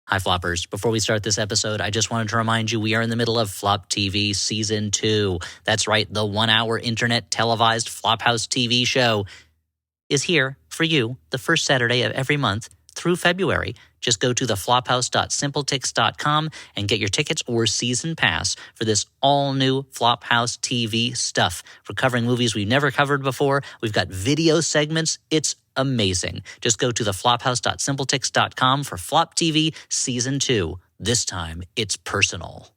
Hi, Floppers. Before we start this episode, I just wanted to remind you we are in the middle of Flop TV Season 2. That's right, the 1-hour internet televised Flophouse TV show is here for you the first Saturday of every month through February. Just go to theflophouse.simpletix.com and get your tickets or season pass for this all-new Flophouse TV stuff. We're covering movies we've never covered before. We've got video segments. It's amazing. Just go to theflophouse.simpletix.com for Flop TV Season 2. This time, it's personal.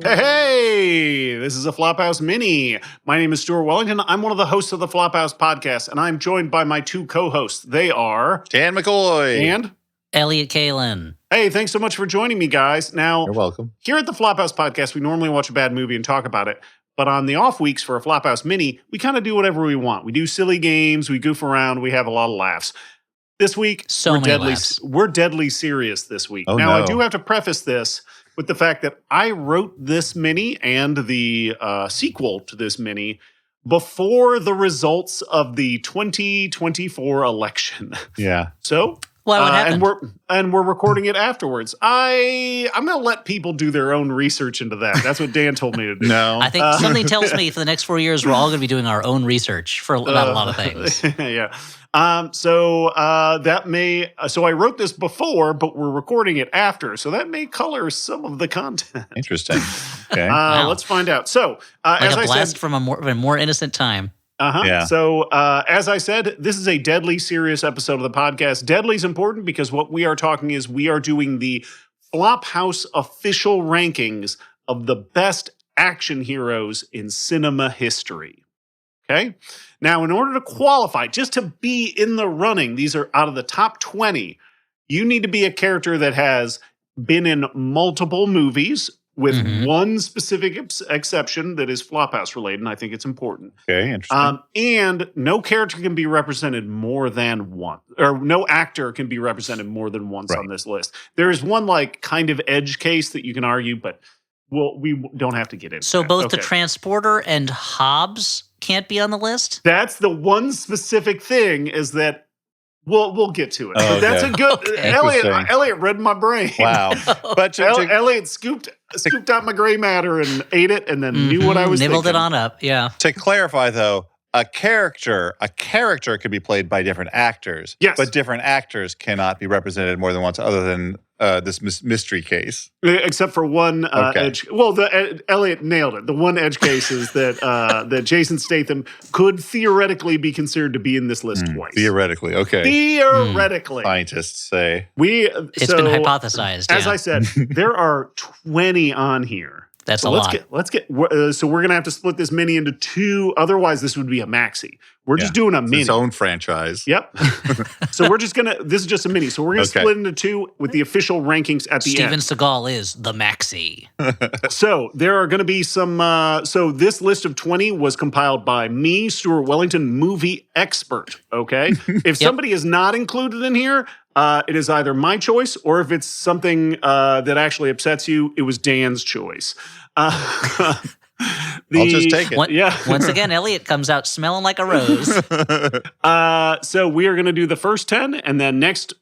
Hey, this is a Flophouse Mini. My name is Stuart Wellington. I'm one of the hosts of the Flophouse podcast, and I'm joined by my two co-hosts. They are Dan McCoy and Elliot Kalin. Hey, thanks so much for joining me, guys. Now, You're welcome. Here at the Flophouse podcast, we normally watch a bad movie and talk about it. But on the off weeks for a Flophouse Mini, we kind of do whatever we want. We do silly games, we goof around, we have a lot of laughs. This week, we're deadly serious this week. I do have to preface this with the fact that I wrote this mini and the sequel to this mini before the results of the 2024 election. Yeah. So, what happened? And we're recording it afterwards. I'm going to let people do their own research into that. That's what Dan told me to do. No. I think something tells me for the next 4 years, we're all going to be doing our own research about a lot of things. Yeah. So I wrote this before, but we're recording it after. So that may color some of the content. Interesting. Okay. Wow. Let's find out. So, as a I blast said, from a more innocent time. Yeah. So, as I said, this is a deadly serious episode of the podcast. Deadly is important because what we are talking is we are doing the Flophouse official rankings of the best action heroes in cinema history. Okay? Now, in order to qualify, just to be in the running, these are out of the top 20, you need to be a character that has been in multiple movies, with one specific exception that is Flophouse related, and I think it's important. Okay, interesting. And no character can be represented more than one, or no actor can be represented more than once on this list. There is one kind of edge case that you can argue, but we don't have to get into. So that. both the Transporter and Hobbs can't be on the list? That's the one specific thing is that. We'll get to it. Oh, That's a good Elliot read my brain. Wow. But Elliot scooped out my gray matter and ate it and then knew what I was nibbled thinking. it on up. Yeah. To clarify though, a character could be played by different actors. Yes. But different actors cannot be represented more than once other than this mystery case. Except for one edge. Well, Elliot nailed it. The one edge case is that that Jason Statham could theoretically be considered to be in this list twice. Theoretically, okay. Theoretically. Scientists say. It's been hypothesized. As I said, there are 20 on here. That's a lot. So we're going to have to split this mini into two. Otherwise, this would be a maxi. We're just doing a mini. Its own franchise. Yep. So this is just a mini. So we're going to split into two with the official rankings at the Steven end. Seagal is the maxi. So there are going to be some, so this list of 20 was compiled by me, Stuart Wellington, movie expert. Okay. If somebody is not included in here, it is either my choice or if it's something that actually upsets you, it was Dan's choice. I'll just take it. Once again, Elliot comes out smelling like a rose. So we are going to do the first 10, and then next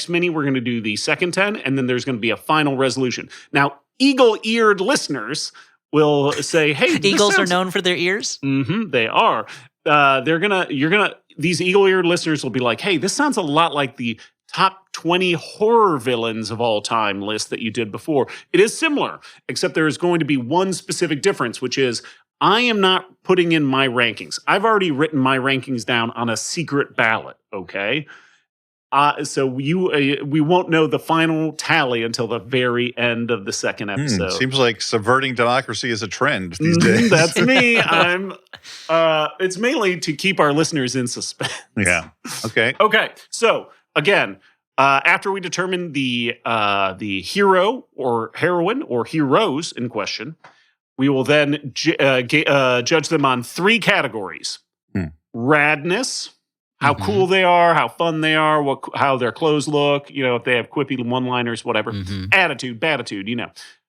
mini, we're going to do the second 10, and then there's going to be a final resolution. Now, eagle-eared listeners will say, hey, Eagles are known for their ears? Mm-hmm, they are. These eagle-eared listeners will be like, hey, this sounds a lot like the top 20 horror villains of all time list that you did before. It is similar, except there is going to be one specific difference, which is I am not putting in my rankings. I've already written my rankings down on a secret ballot, okay? So we won't know the final tally until the very end of the second episode. Seems like subverting democracy is a trend these days. That's me. It's mainly to keep our listeners in suspense. Yeah. Okay. Okay. So again, after we determine the hero or heroine or heroes in question, we will then judge them on three categories: radness, how cool they are, how fun they are, how their clothes look, if they have quippy one-liners, whatever. Attitude, batitude,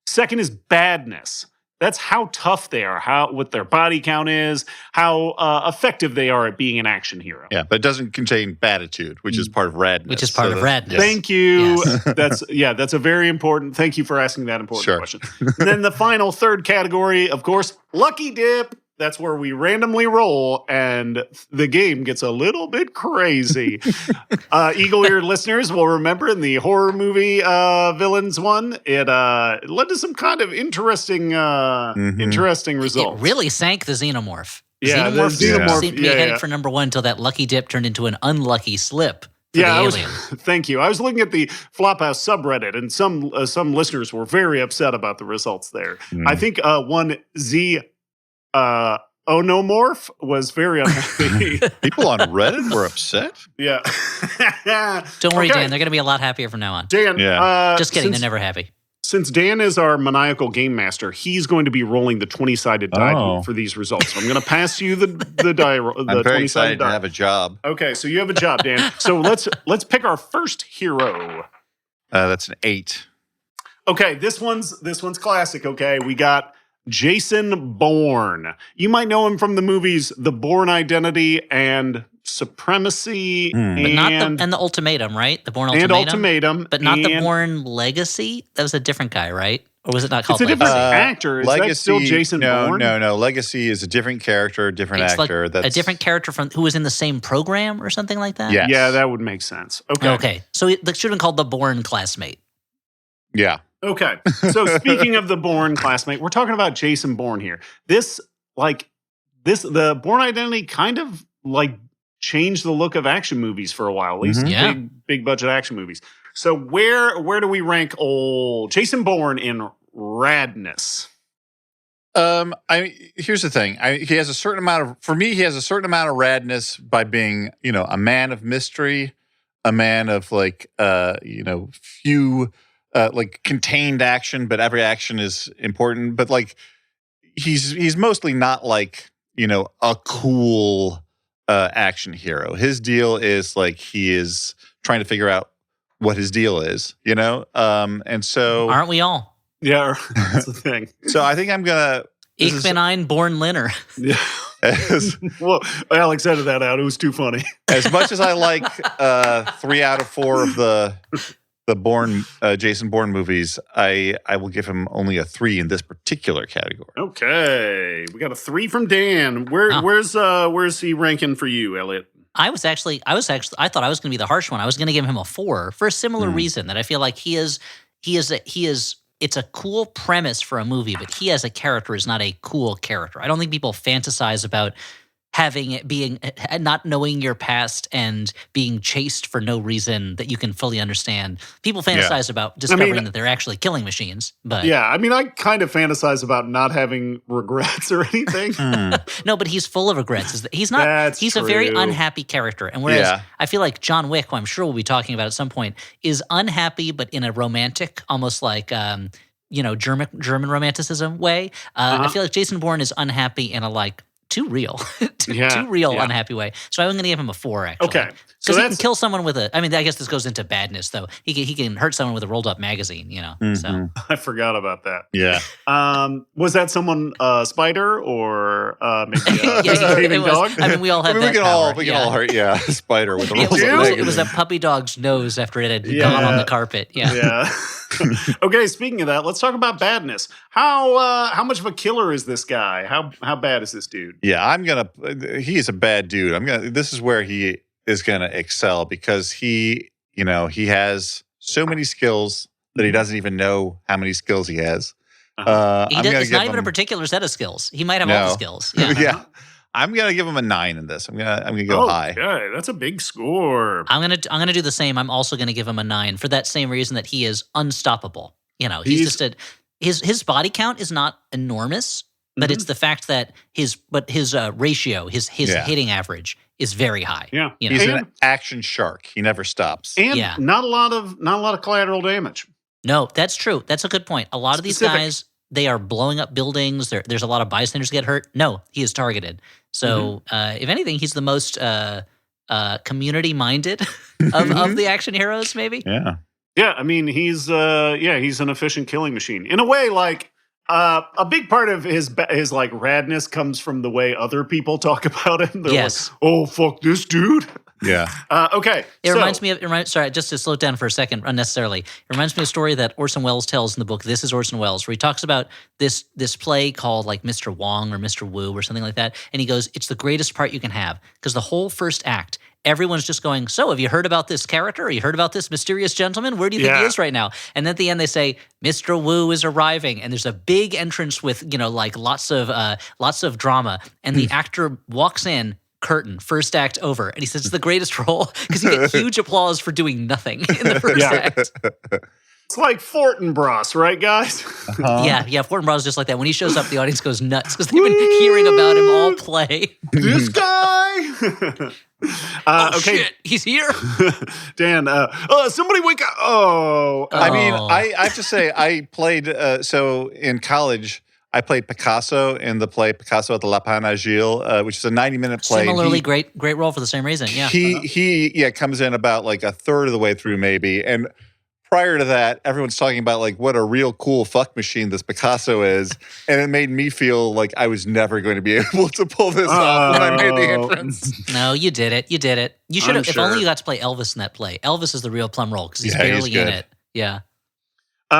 Second is badness. That's how tough they are, what their body count is, how effective they are at being an action hero. Yeah, but it doesn't contain Batitude, which is part of Radness. Which is part of Radness. Thank you. Yes. That's a very important. Thank you for asking that important Sure. question. And then the final third category, of course, Lucky Dip. That's where we randomly roll and the game gets a little bit crazy. Eagle-eared listeners will remember in the horror movie Villains one, it led to some kind of interesting results. It really sank the Xenomorph. Yeah, the Xenomorph seemed to be yeah, headed yeah. for number one until that Lucky Dip turned into an unlucky slip. Yeah, Alien. thank you. I was looking at the Flophouse subreddit, and some listeners were very upset about the results there. I think one Z Onomorph was very unhappy. People on Reddit were upset. Yeah. Don't worry, Okay. Dan. They're going to be a lot happier from now on. Dan, Yeah. Just kidding. Since, They're never happy. since Dan is our maniacal game master, he's going to be rolling the 20-sided die Oh. for these results. So I'm going to pass you the die. The I'm very 20-sided excited to die. have a job. Okay, so you have a job, Dan. So let's pick our first hero. That's an 8. Okay, this one's classic. Okay, we got Jason Bourne. You might know him from the movies The Bourne Identity and Supremacy, But and not the Ultimatum, right? The Bourne and Ultimatum. Ultimatum, But not the and- Bourne Legacy? That was a different guy, right? Or was it not It's called a different Legacy? actor. Is that still Jason Bourne? No. Legacy is a different character, different It's actor. like That's a different character who was in the same program or something like that? Yes. Yeah, that would make sense. Okay. Okay. So it should have been called the Bourne Classmate. Yeah. Okay. So speaking of the Bourne classmate, we're talking about Jason Bourne here. The Bourne Identity kind of like changed the look of action movies for a while, at least Mhm. Yeah. big budget action movies. So where do we rank old Jason Bourne in radness? Here's the thing. He has a certain amount of, for me, he has a certain amount of radness by being, a man of mystery, a man of few, contained action, but every action is important. But he's mostly not a cool action hero. His deal is he is trying to figure out what his deal is, and so Aren't we all? Yeah, that's the thing. so I think I'm gonna. Ich This is- bin ein Bourne Linner. Yeah. as, Well, Alex edited that out. It was too funny. as much as I like 3 out of 4 of the Jason Bourne movies, I will give him only a 3 in this particular category. Okay, we got a 3 from Dan. Where's he ranking for you, Elliot? I thought I was going to be the harsh one. I was going to give him a 4 for a similar reason, that I feel like it's a cool premise for a movie, but he as a character is not a cool character. I don't think people fantasize about having it being not knowing your past and being chased for no reason that you can fully understand. People fantasize about discovering that they're actually killing machines, but Yeah, I mean, I kind of fantasize about not having regrets or anything. no, but he's full of regrets. He's not. That's he's a very true. unhappy character, and whereas Yeah. I feel like John Wick, who I'm sure we'll be talking about at some point, is unhappy, but in a romantic, almost like German romanticism way. I feel like Jason Bourne is unhappy in a too real, too real unhappy way. So I'm going to give him a 4 actually. Okay, so Because he can that's kill someone with I guess this goes into badness though. He can hurt someone with a rolled up magazine, So I forgot about that. Yeah. Was that someone spider or maybe a yeah, baby it was. dog? I mean, we all have we that can power. all hurt a spider with a It was, roll it, of was, leg. it was a puppy dog's nose after it had Yeah. gone on the carpet. Yeah. Yeah. Okay, speaking of that, let's talk about badness. How much of a killer is this guy? How bad is this dude? Yeah, he is a bad dude. This is where he is gonna excel because he has so many skills that he doesn't even know how many skills he has. It's not even a particular set of skills. He might have all the No. skills. Yeah. Yeah. I'm gonna give him a 9 in this. I'm gonna go high. Okay, that's a big score. I'm gonna do the same. I'm also gonna give him a 9 for that same reason that he is unstoppable. He's just his body count is not enormous, but it's the fact that his ratio, his hitting average is very high. Yeah. He's And- an action shark. He never stops. And Yeah. not a lot of collateral damage. No, that's true. That's a good point. A lot of these Specific. guys, they are blowing up buildings. There's a lot of bystanders get hurt. No, he is targeted. So if anything, he's the most community-minded of the action heroes, maybe. Yeah. Yeah, I mean he's an efficient killing machine in a way. A big part of his like radness comes from the way other people talk about him. They're Yes. like, "Oh, fuck this dude." Yeah. Okay. It reminds me of, sorry, just to slow it down for a second unnecessarily. It reminds me of a story that Orson Welles tells in the book, This is Orson Welles, where he talks about this play called like Mr. Wong or Mr. Wu or something like that. And he goes, it's the greatest part you can have because the whole first act, everyone's just going, so have you heard about this character? Have you heard about this mysterious gentleman? Where do you think he is right now? And then at the end they say, Mr. Wu is arriving. And there's a big entrance with, like lots of drama. And the actor walks in, curtain, first act over. And he says it's the greatest role because he gets huge applause for doing nothing in the first act. It's like Fortinbras, right, guys? Yeah, Fortinbras is just like that. When he shows up, the audience goes nuts because they've been hearing about him all play. This guy. Okay, shit, he's here. Dan. Somebody wake up! Oh, I mean, I have to say, I played. So in college, I played Picasso in the play Picasso at the Lapin Agile, which is a 90-minute play. Similarly, great role for the same reason. Yeah, he comes in about like a third of the way through, maybe, and. Prior to that, everyone's talking about like what a real cool fuck machine this Picasso is, and it made me feel like I was never going to be able to pull this off when I made the entrance. No, you did it. You should have. If sure. only you got to play Elvis in that play. Elvis is the real plum roll because he's Yeah, he's barely in good. it. Yeah.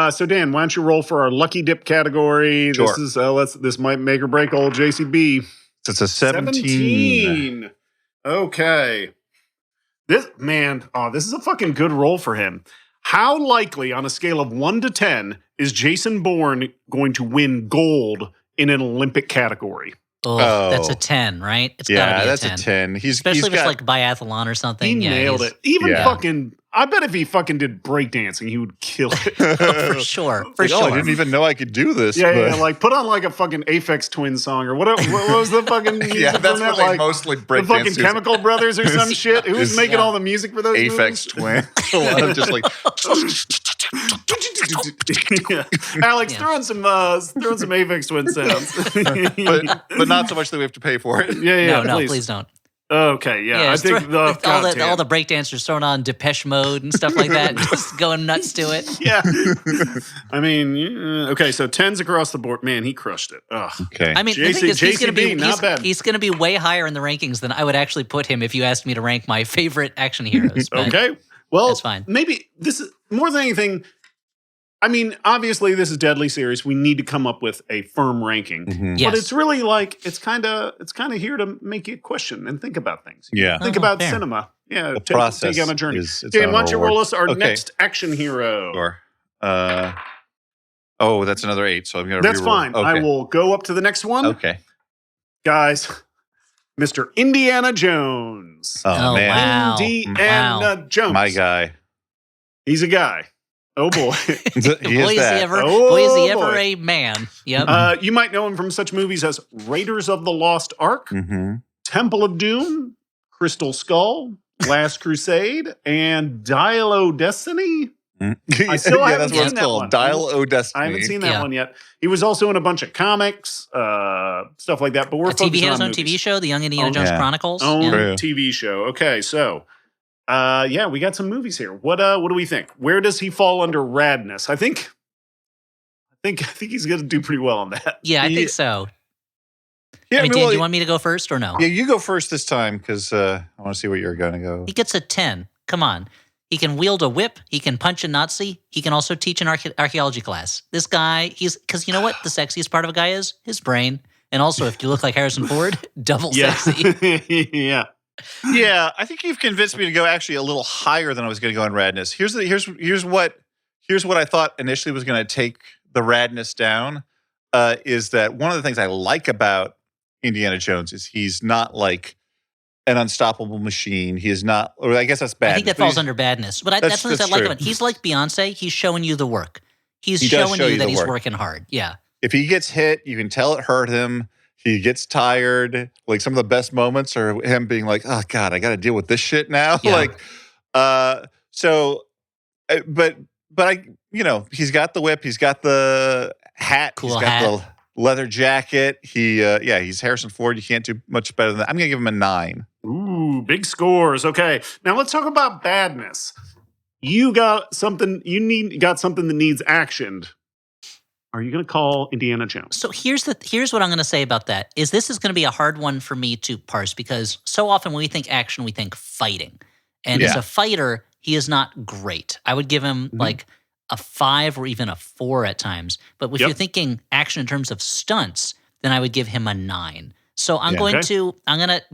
So Dan, why don't you roll for our lucky dip category? Sure. This is this might make or break old JCB. So it's a 17. Okay. This is a fucking good roll for him. How likely, on a scale of 1 to 10, is Jason Bourne going to win gold in an Olympic category? Oh, that's a 10, right? It's gotta be that's a 10. Especially he's if it's got, like biathlon or something. He Yeah, nailed he's- it. Even Yeah. fucking, I bet if he fucking did breakdancing, he would kill it. For sure. For like, sure. I didn't even know I could do this. Yeah, but- like put on like a fucking Aphex Twin song or whatever. What was the fucking music yeah, that's from that? what they Like, mostly the break fucking Chemical Brothers or some shit. Who was Is- making Yeah. all the music for those Aphex movies? Twin. A lot of just like Yeah. Alex, Yeah. throw in some Aphex Twin sounds. but not so much that we have to pay for it. yeah, no, please don't. Okay, yeah. I it's think all the breakdancers throwing on Depeche Mode and stuff like that, and just going nuts to it. yeah. I mean, okay, so 10s across the board. Man, he crushed it. Ugh. Okay. I mean, the thing is, he's going to JCB, be not bad. he's going to be way higher in the rankings than I would actually put him if you asked me to rank my favorite action heroes. But Okay. Well, That's fine. Maybe this is more than anything. I mean, obviously, this is deadly serious. We need to come up with a firm ranking. Mhm. Yes. But it's really like it's kind of here to make you question and think about things. Yeah. Think Oh, about fair. cinema. Yeah, The take process on a journey. is its Dan, own why don't you roll reward. us our Okay. next action hero? Sure. That's another 8. So I'm going to. That's fine. I will go up to the next one, Okay. guys. Mr. Indiana Jones. Oh, man, wow. Indiana Jones. my guy. He's a guy. Oh boy. He boy, is is he that. ever, Oh, boy, is he ever boy. a man. Yep. You might know him from such movies as Raiders of the Lost Ark, Mhm. Temple of Doom, Crystal Skull, Last Crusade, and Dial O Destiny. I still yeah, haven't that's what seen it's that called. one. Dial O Destiny. I haven't seen that Yeah. one yet. He was also in a bunch of comics, stuff like that. But we're A TV focusing had his on own TV movies. show, The Young Indiana Own- Jones Yeah. Chronicles. Own Yeah. True. TV show. Okay, so we got some movies here. What do we think? Where does he fall under radness? I think he's going to do pretty well on that. Yeah, I He- think so. Yeah, I mean, well, Dan, do you want me to go first or no? yeah, you go first this time because I want to see what you're going to go. He gets a 10. Come on. He can wield a whip. He can punch a Nazi. He can also teach an archaeology class. This guy, because you know what the sexiest part of a guy is? His brain. And also, if you look like Harrison Ford, double sexy. Yeah. Yeah, I think you've convinced me to go actually a little higher than I was going to go in radness. Here's what I thought initially was going to take the radness down. Is that one of the things I like about Indiana Jones is he's not like an unstoppable machine. He is not, or I guess that's bad. I think that falls under badness. But that's what I that's like true. about him. He's like Beyonce. He's showing you the work. He's He does showing show you you that the he's work. working hard. Yeah. If he gets hit, you can tell it hurt him. He gets tired. Like some of the best moments are him being like, "Oh God, I got to deal with this shit now." Yeah. But I, he's got the whip. He's got the hat. Cool he's got hat. the leather jacket. He's Harrison Ford. You can't do much better than that. I'm gonna give him a 9. Ooh, big scores. Okay. Now let's talk about badness. You got something that needs actioned. are you going to call Indiana Jones? So here's what I'm going to say about that. This is going to be a hard one for me to parse because so often when we think action, we think fighting. And as a fighter, he is not great. I would give him like a 5 or even a 4 at times. But if you're thinking action in terms of stunts, then I would give him a 9. So I'm going to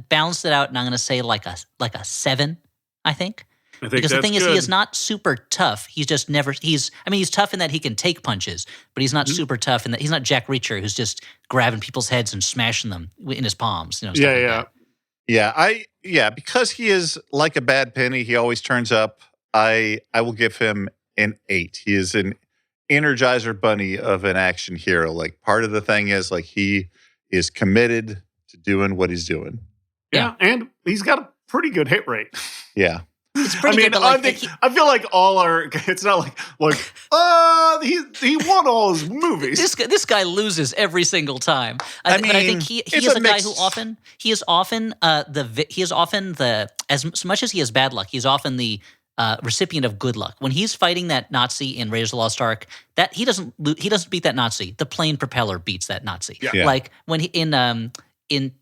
balance it out and I'm going to say like a 7, I think. Because the thing is, he is not super tough. He's just he's tough in that he can take punches, but he's not super tough in that he's not Jack Reacher who's just grabbing people's heads and smashing them in his palms. Because he is like a bad penny, he always turns up. I will give him an 8. He is an Energizer Bunny of an action hero. Like part of the thing is like he is committed to doing what he's doing. Yeah, and he's got a pretty good hit rate. Yeah. It's pretty good, but like, I feel like it's not he won all his movies. This guy loses every single time. But I think he is a guy who as much as he has bad luck, he's often the recipient of good luck. When he's fighting that Nazi in Raiders of the Lost Ark, that he doesn't beat that Nazi. The plane propeller beats that Nazi. Yeah. Like when he in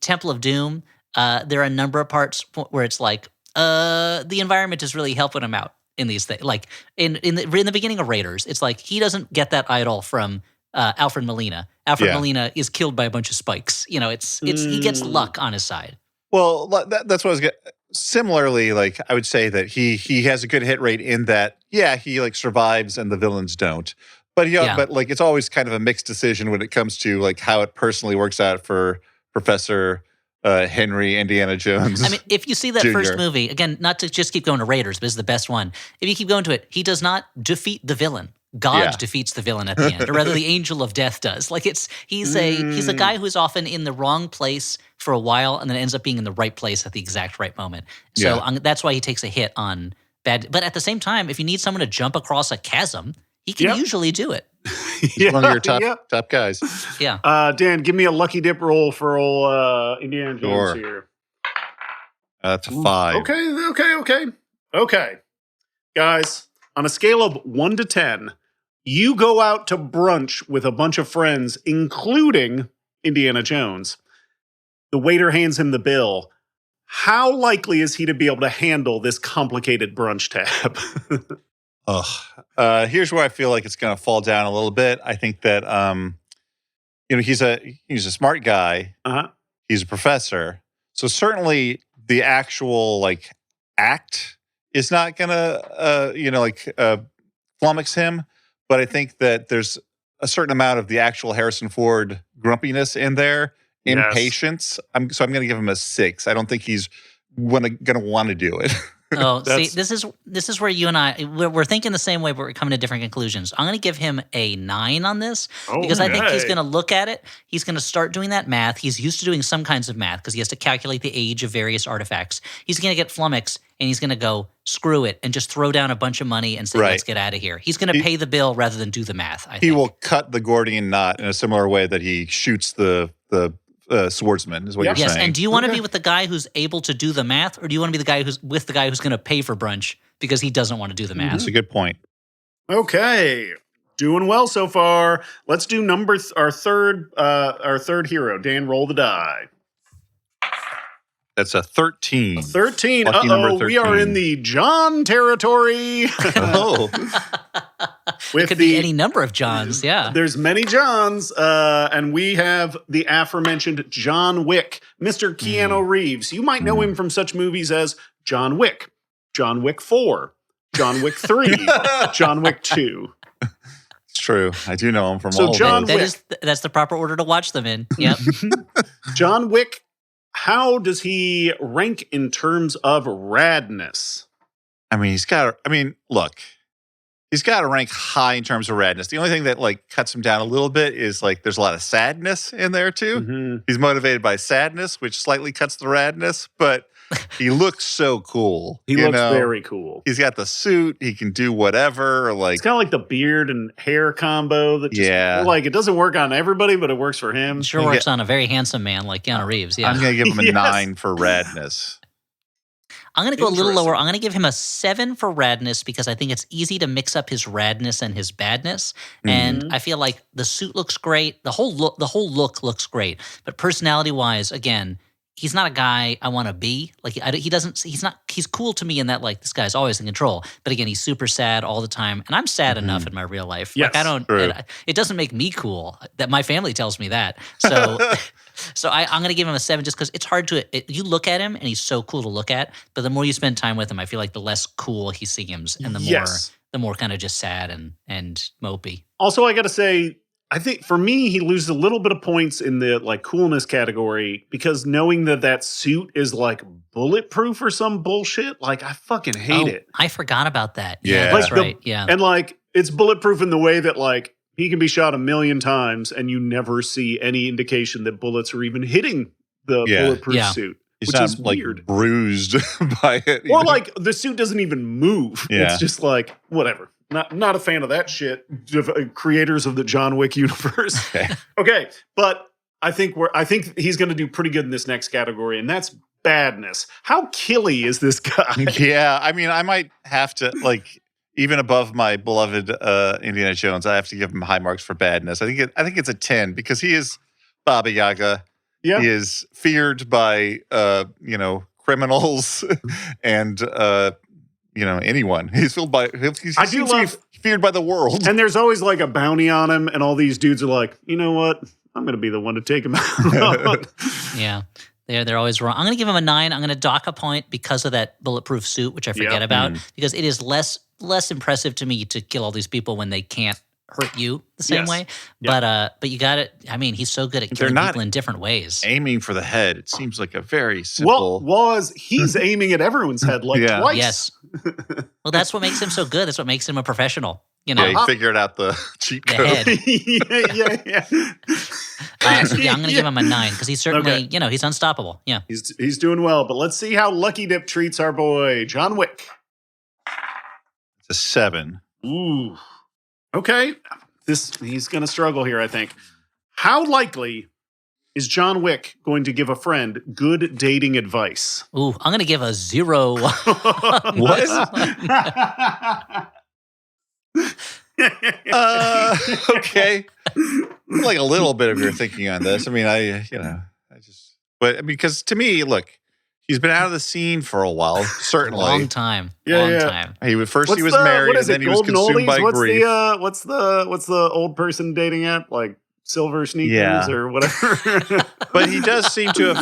Temple of Doom, there are a number of parts where it's like the environment is really helping him out in these things. Like in the beginning of Raiders, it's like he doesn't get that idol from Alfred Molina. Alfred Molina is killed by a bunch of spikes. He gets luck on his side. Well, that's what I was getting. Similarly, like I would say that he has a good hit rate in that, he like survives and the villains don't. But but like it's always kind of a mixed decision when it comes to like how it personally works out for Professor Henry Indiana Jones. I mean, if you see that first movie, again, not to just keep going to Raiders, but this is the best one. If you keep going to it, he does not defeat the villain. God defeats the villain at the end, or rather the angel of death does. Like he's a guy who's often in the wrong place for a while and then ends up being in the right place at the exact right moment. So that's why he takes a hit on bad. But at the same time, if you need someone to jump across a chasm, he can usually do it. He's one of your top guys. Yeah. Dan, give me a lucky dip roll for old Indiana Jones here. That's a 5. Okay. Guys, on a scale of 1 to 10, you go out to brunch with a bunch of friends, including Indiana Jones. The waiter hands him the bill. How likely is he to be able to handle this complicated brunch tab? Here's where I feel like it's going to fall down a little bit. I think that he's a smart guy. He's a professor, so certainly the actual like act is not going to flummox him. But I think that there's a certain amount of the actual Harrison Ford grumpiness in there, impatience. I'm going to give him a 6. I don't think he's going to want to do it. Oh, see, this is where you and I we're thinking the same way, but we're coming to different conclusions. I'm going to give him a 9 on this because I think he's going to look at it. He's going to start doing that math. He's used to doing some kinds of math because he has to calculate the age of various artifacts. He's going to get flummoxed and he's going to go screw it and just throw down a bunch of money and say, "Let's get out of here." He's going to pay the bill rather than do the math. I think he will cut the Gordian knot in a similar way that he shoots the swordsman, is what you're saying. Yes, and do you want to be with the guy who's able to do the math, or do you want to be the guy who's going to pay for brunch because he doesn't want to do the math? That's a good point. Okay, doing well so far. Let's do our third hero. Dan, roll the die. That's a 13. 13. Lucky number 13. We are in the John territory. It could be any number of Johns, There's many Johns, and we have the aforementioned John Wick, Mr. Keanu Reeves. You might know him from such movies as John Wick, John Wick 4, John Wick 3, John Wick 2. It's true. I do know him from all John of them. That's the proper order to watch them in. Yep. John Wick, how does he rank in terms of radness? Look. He's got to rank high in terms of radness. The only thing that like cuts him down a little bit is like there's a lot of sadness in there too. Mm-hmm. He's motivated by sadness, which slightly cuts the radness, but he looks so cool. He looks very cool. He's got the suit. He can do whatever. Like it's kind of like the beard and hair combo. That just, like it doesn't work on everybody, but it works for him. It sure works on a very handsome man like Keanu Reeves. Yeah, I'm going to give him a 9 for radness. I'm going to go a little lower. Interesting. I'm going to give him a 7 for radness because I think it's easy to mix up his radness and his badness. And Mhm. I feel like the suit looks great. The whole look looks great. But personality-wise, again, he's not a guy I want to be. Like he's cool to me in that like this guy's always in control. But again, he's super sad all the time. And I'm sad enough in my real life. Yes, true. It doesn't make me cool that my family tells me that. So So I'm going to give him a 7 just because it's hard to you look at him and he's so cool to look at, but the more you spend time with him, I feel like the less cool he seems and the more kind of just sad and mopey. Also, I got to say, I think for me, he loses a little bit of points in the like coolness category because knowing that suit is like bulletproof or some bullshit, like I fucking hate it. I forgot about that. Yeah. That's Like right. Yeah. And like it's bulletproof in the way that like he can be shot 1,000,000 times and you never see any indication that bullets are even hitting the bulletproof suit. He's which not is like weird. bruised by it. Or like the suit doesn't even move. Yeah. It's just like whatever. Not a fan of that shit. Creators of the John Wick universe. Okay, but I think he's going to do pretty good in this next category, and that's badness. How killy is this guy? Yeah, I mean, I might have to like even above my beloved Indiana Jones. I have to give him high marks for badness. I think it's a 10 because he is Baba Yaga. Yeah. He is feared by criminals and anyone. He's feared by feared by the world. And there's always like a bounty on him, and all these dudes are like, you know what? I'm going to be the one to take him out. Yeah. They're always wrong. I'm going to give him a 9. I'm going to dock a point because of that bulletproof suit, which I forget about, because it is less impressive to me to kill all these people when they can't hurt you the same way. Yeah. But you got it. I mean, he's so good at killing people in different ways. Aiming for the head. It seems like a very simple. He's aiming at everyone's head twice. Yes. Well, that's what makes him so good. That's what makes him a professional. You know, Yeah, he figured out the cheat the code. head. yeah. So I'm going to give him a 9 because he's certainly, he's unstoppable. Yeah. He's doing well, but let's see how Lucky Dip treats our boy John Wick. It's a 7. Ooh. Okay. He's going to struggle here, I think. How likely is John Wick going to give a friend good dating advice? Ooh, I'm going to give a 0. Okay. Like a little bit of your thinking on this. I mean, because to me, look, he's been out of the scene for a while, certainly. Long time. Yeah. Time. He was married, and then he was consumed by grief. What's the old person dating app? Like Silver Sneakers or whatever. But he does seem to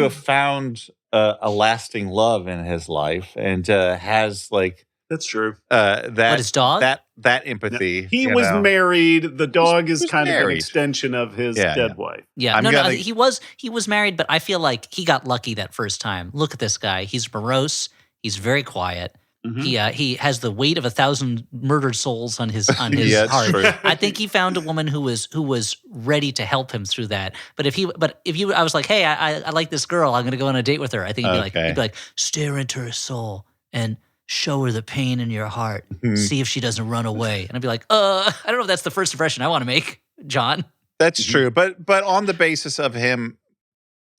have found a lasting love in his life, and has like that's true. What, his dog? That empathy. He was married. The dog is kind of an married. extension of his dead wife. Yeah, he was married, but I feel like he got lucky that first time. Look at this guy; he's morose. He's very quiet. Mm-hmm. He has the weight of 1,000 murdered souls on his Yeah, heart. true. I think he found a woman who was ready to help him through that. But if I was like, hey, I like this girl, I'm going to go on a date with her. I think he'd be like, stare into her soul and show her the pain in your heart. See if she doesn't run away. And I'd be like, I don't know if that's the first impression I want to make, John. That's true, but on the basis of him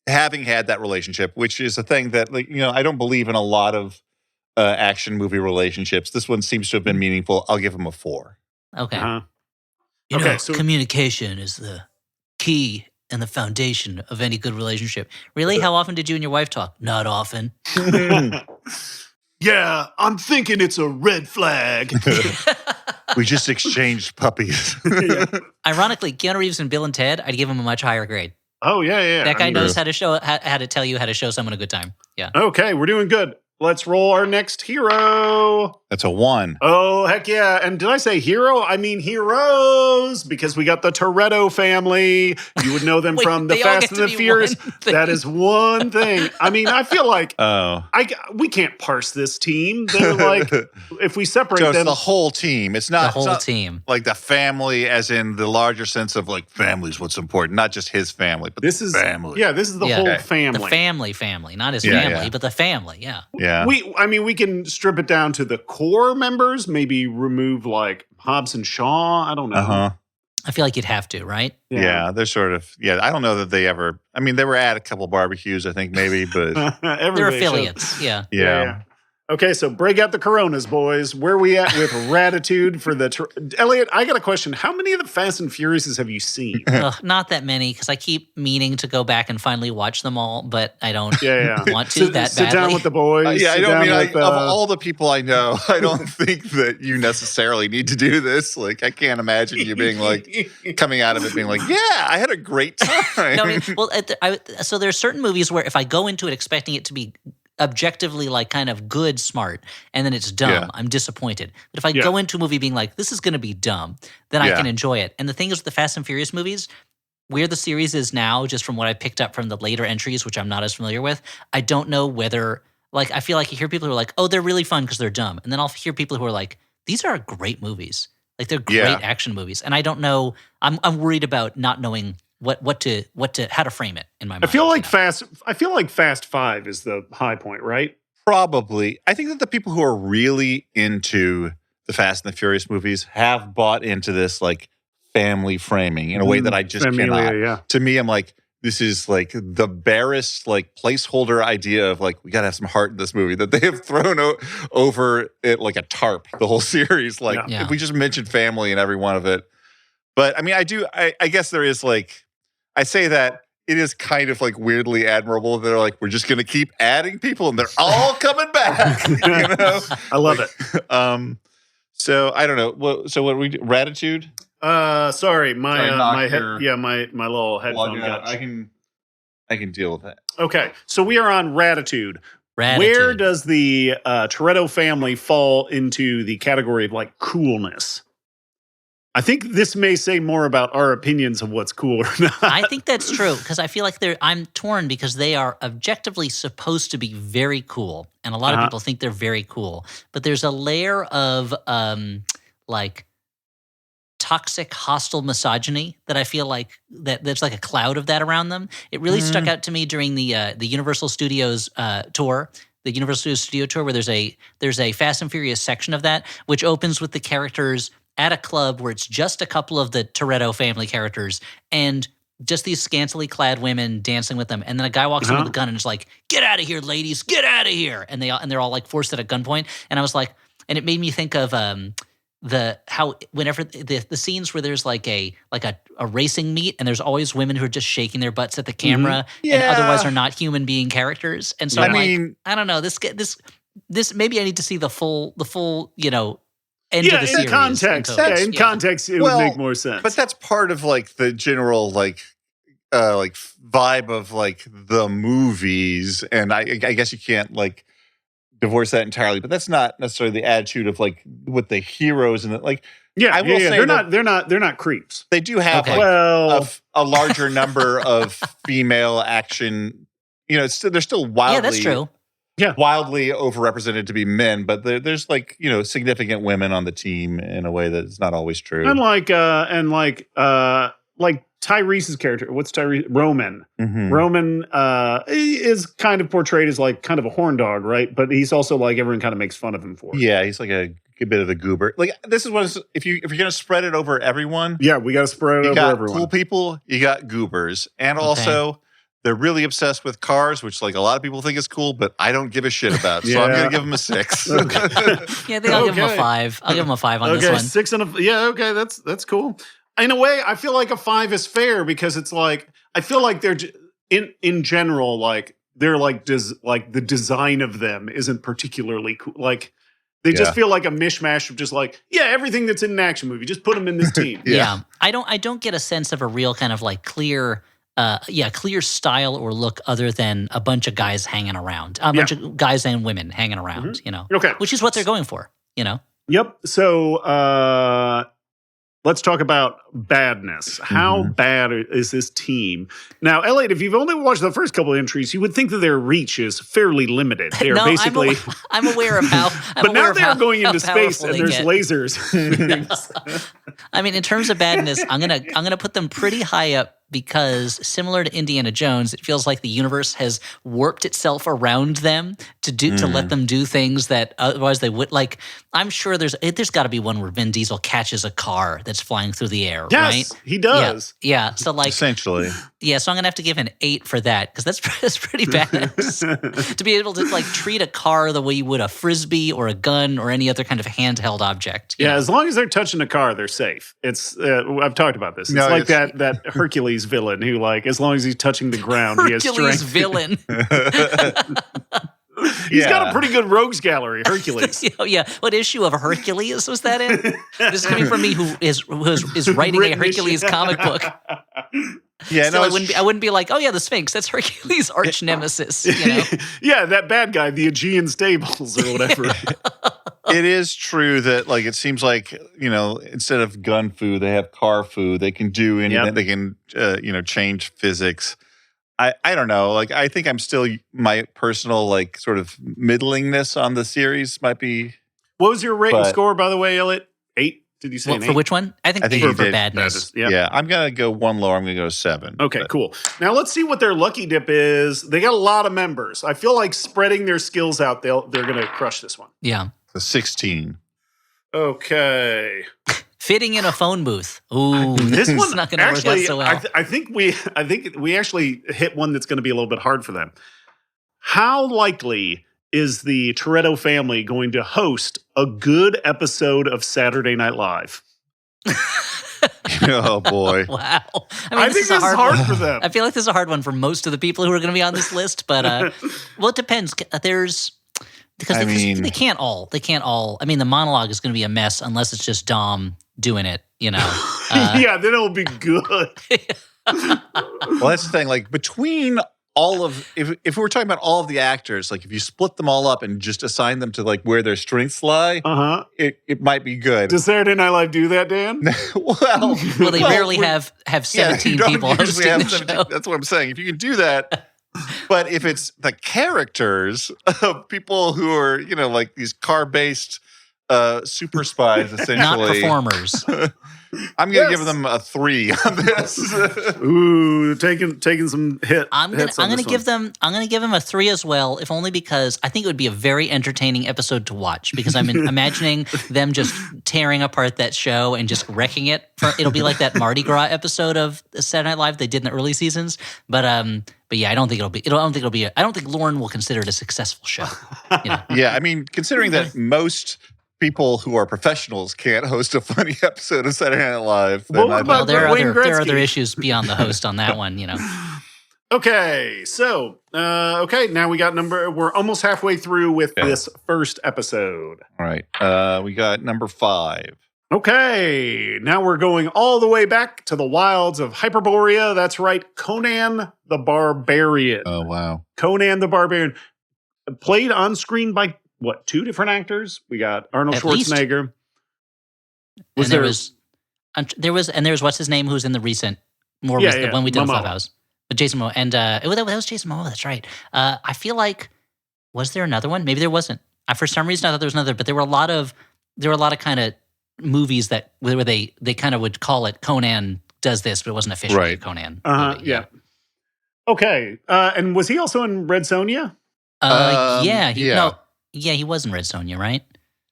having had that relationship, which is a thing that I don't believe in a lot of action movie relationships. This one seems to have been meaningful. I'll give him a 4. Okay. Uh-huh. Communication is the key and the foundation of any good relationship. Really? How often did you and your wife talk? Not often. Yeah, I'm thinking it's a red flag. We just exchanged puppies. Ironically, Keanu Reeves and Bill and Ted, I'd give him a much higher grade. Oh, yeah. That guy knows how to tell you how to show someone a good time. Yeah. Okay, we're doing good. Let's roll our next hero. That's a 1. Oh, heck yeah. And did I say hero? I mean heroes, because we got the Toretto family. You would know them Wait, from the they all Fast get and to the be Furious. one thing. That is one thing. I mean, I feel like we can't parse this team. They're like, if we separate So it's them. the whole team. It's not The whole team. like the family, as in the larger sense of like family's what's important, not just his family, but This is family. Yeah, this is the whole family. The family, not his Yeah, family, yeah. but the family. Yeah. Yeah. We can strip it down to the core members, maybe remove like Hobbs and Shaw. I don't know. Uh-huh. I feel like you'd have to, right? Yeah, they're sort of. Yeah, I don't know that they ever. I mean, they were at a couple barbecues, I think, maybe, but They're affiliates. Yeah. yeah. Okay, so break out the Coronas, boys. Where we at with Ratitude for the... Elliot, I got a question. How many of the Fast and Furiouses have you seen? Ugh, not that many, because I keep meaning to go back and finally watch them all, but I don't want to Sit down with the boys. Yeah, I sit don't down mean with, of all the people I know, I don't think that you necessarily need to do this. Like, I can't imagine you being like coming out of it being like, yeah, I had a great time. No, I mean, well, so there are certain movies where if I go into it expecting it to be objectively like kind of good, smart, and then it's dumb, I'm disappointed. But if I go into a movie being like, this is going to be dumb, then I can enjoy it. And the thing is with the Fast and Furious movies, where the series is now, just from what I picked up from the later entries, which I'm not as familiar with, I don't know whether, like, I feel like you hear people who are like, oh, they're really fun because they're dumb. And then I'll hear people who are like, these are great movies. Like, they're great action movies. And I don't know, I'm worried about not knowing how to frame it in my mind. I feel like Fast 5 is the high point, right? Probably. I think that the people who are really into the Fast and the Furious movies have bought into this like family framing in a way that I just cannot. Yeah. To me, I'm like, this is like the barest like placeholder idea of like, we got to have some heart in this movie that they have thrown over it like a tarp, the whole series. Like if we just mentioned family in every one of it. But I mean, I guess there is like, I say that it is kind of like weirdly admirable. They're like, we're just going to keep adding people and they're all coming back. You know? I love it. So I don't know. So what we do? Ratitude? Sorry, my little headphone got. I can deal with that. Okay, so we are on Ratitude. Ratitude. Where does the Toretto family fall into the category of like coolness? I think this may say more about our opinions of what's cool or not. I think that's true because I feel like I'm torn because they are objectively supposed to be very cool, and a lot of people think they're very cool. But there's a layer of like toxic, hostile misogyny that I feel like there's like a cloud of that around them. It really stuck out to me during the Universal Studios tour. The Universal Studio tour, where there's a Fast and Furious section of that, which opens with the characters at a club where it's just a couple of the Toretto family characters and just these scantily clad women dancing with them. And then a guy walks in with a gun and is like, get out of here, ladies, get out of here. And they're all like forced at a gunpoint. And I was like, and it made me think of whenever the scenes where there's like a racing meet and there's always women who are just shaking their butts at the camera and otherwise are not human being characters. And so I'm like, I don't know, this maybe I need to see the full, you know, end of the series. In context, it would make more sense. But that's part of like the general like vibe of like the movies, and I guess you can't like divorce that entirely. But that's not necessarily the attitude of like with the heroes and the, like. I will say they're not creeps. They do have a larger number of female action. You know, they're still wildly. Yeah, that's true. Yeah, wildly overrepresented to be men, but there's like, you know, significant women on the team in a way that's not always true. And like Tyrese's character, what's Tyrese? Roman. Mm-hmm. Roman is kind of portrayed as like kind of a horn dog, right? But he's also like everyone kind of makes fun of him for. Yeah, he's like a bit of a goober. Like this is what if you're gonna spread it over everyone. Yeah, we got to spread it over everyone. Cool people, you got goobers, and also. They're really obsessed with cars, which like a lot of people think is cool, but I don't give a shit about. So I'm going to give them a 6. Yeah, I think I'll give them a 5. I'll give them a 5 on this one. 6 and a okay. That's cool. In a way, I feel like a 5 is fair because it's like I feel like they're in general like they're like the design of them isn't particularly cool. Like they just feel like a mishmash of just like everything that's in an action movie. Just put them in this team. Yeah. I don't get a sense of a real kind of like clear style or look other than a bunch of guys hanging around, a bunch of guys and women hanging around, you know, which is what they're going for, you know? Yep. So, let's talk about badness. How bad is this team? Now, Elliot, if you've only watched the first couple of entries, you would think that their reach is fairly limited. They are basically. I'm aware of how. But now they're going into space and there's lasers. I mean, in terms of badness, I'm gonna put them pretty high up because similar to Indiana Jones, it feels like the universe has warped itself around them to let them do things that otherwise they would. Like, I'm sure there's got to be one where Vin Diesel catches a car that's flying through the air, Yes, right? he does. Yeah. So like, Essentially. yeah. So I'm gonna have to give an 8 for that because that's pretty badass to be able to like treat a car the way you would a frisbee or a gun or any other kind of handheld object. you Yeah, know? as long as they're touching a car, they're safe. It's I've talked about this. It's No, like that Hercules villain who, like, as long as he's touching the ground, he has Hercules strength. villain. He's got a pretty good rogues gallery, Hercules. Yeah. What issue of Hercules was that in? This is coming from me, who is writing a Written Hercules issue. comic book. Yeah, Still, no, I wouldn't be like, oh yeah, the Sphinx. That's Hercules' arch nemesis. You know? Yeah, that bad guy, the Aegean Stables or whatever. it is true that like it seems like instead of gun food they have car food. They can do anything. Yep. They can change physics. I don't know. Like I think I'm still my personal like sort of middlingness on the series might be. What was your rating But- score, by the way, Elliot? 8? Did you say Well, an for 8? which one? I think I think 8 he for did. badness. Yeah. Yeah, I'm gonna go one lower. I'm gonna go 7. Okay, But- cool. Now let's see what their lucky dip is. They got a lot of members. I feel like spreading their skills out, they're going to crush this one. Yeah. The 16. Okay. Fitting in a phone booth. Ooh, This is one not going to work out actually, so well. I think we actually hit one that's going to be a little bit hard for them. How likely is the Toretto family going to host a good episode of Saturday Night Live? Oh boy. Wow. I think this is hard for them. I feel like this is a hard one for most of the people who are going to be on this list, but well, it depends. There's because they can't all. I mean, the monologue is going to be a mess unless it's just Dom doing it. You know. Yeah, then it'll be good. Well, that's the thing. Like between all of, if we're talking about all of the actors, like if you split them all up and just assign them to like where their strengths lie, it might be good. Does Saturday Night Live do that, Dan? well, they rarely have 17 you don't people usually hosting have the 17. show. That's what I'm saying. If you can do that, but if it's the characters of people who are, like these car-based super spies, essentially, Not performers. I'm going to give them a 3 on this. Ooh, taking some hits. I'm gonna give them a 3 as well, if only because I think it would be a very entertaining episode to watch. Because I'm imagining them just tearing apart that show and just wrecking it. It'll be like that Mardi Gras episode of Saturday Night Live they did in the early seasons. But yeah, I don't think Lauren will consider it a successful show. You know? Yeah, I mean, considering that most people who are professionals can't host a funny episode of Saturday Night Live, then What I about Well, there are Wayne other Gretzky? issues beyond the host on that one. You know. Okay, so now we got we're almost halfway through with this first episode. All right. We got number 5. Okay, now we're going all the way back to the wilds of Hyperborea. That's right, Conan the Barbarian. Oh, wow. Conan the Barbarian, played on screen by 2 different actors? We got Arnold At least. Schwarzenegger. There was what's his name who's in the recent more recent when we did the Momoa. Clubhouse. But Jason Momoa and that was Jason Momoa. That's right. I feel like was there another one? Maybe there wasn't. For some reason I thought there was another, but there were a lot of kind of movies that where they kind of would call it Conan does this, but it wasn't officially Right. a Conan. movie. Yeah. Okay, and was he also in Red Sonja? He was in Red Sonja, right?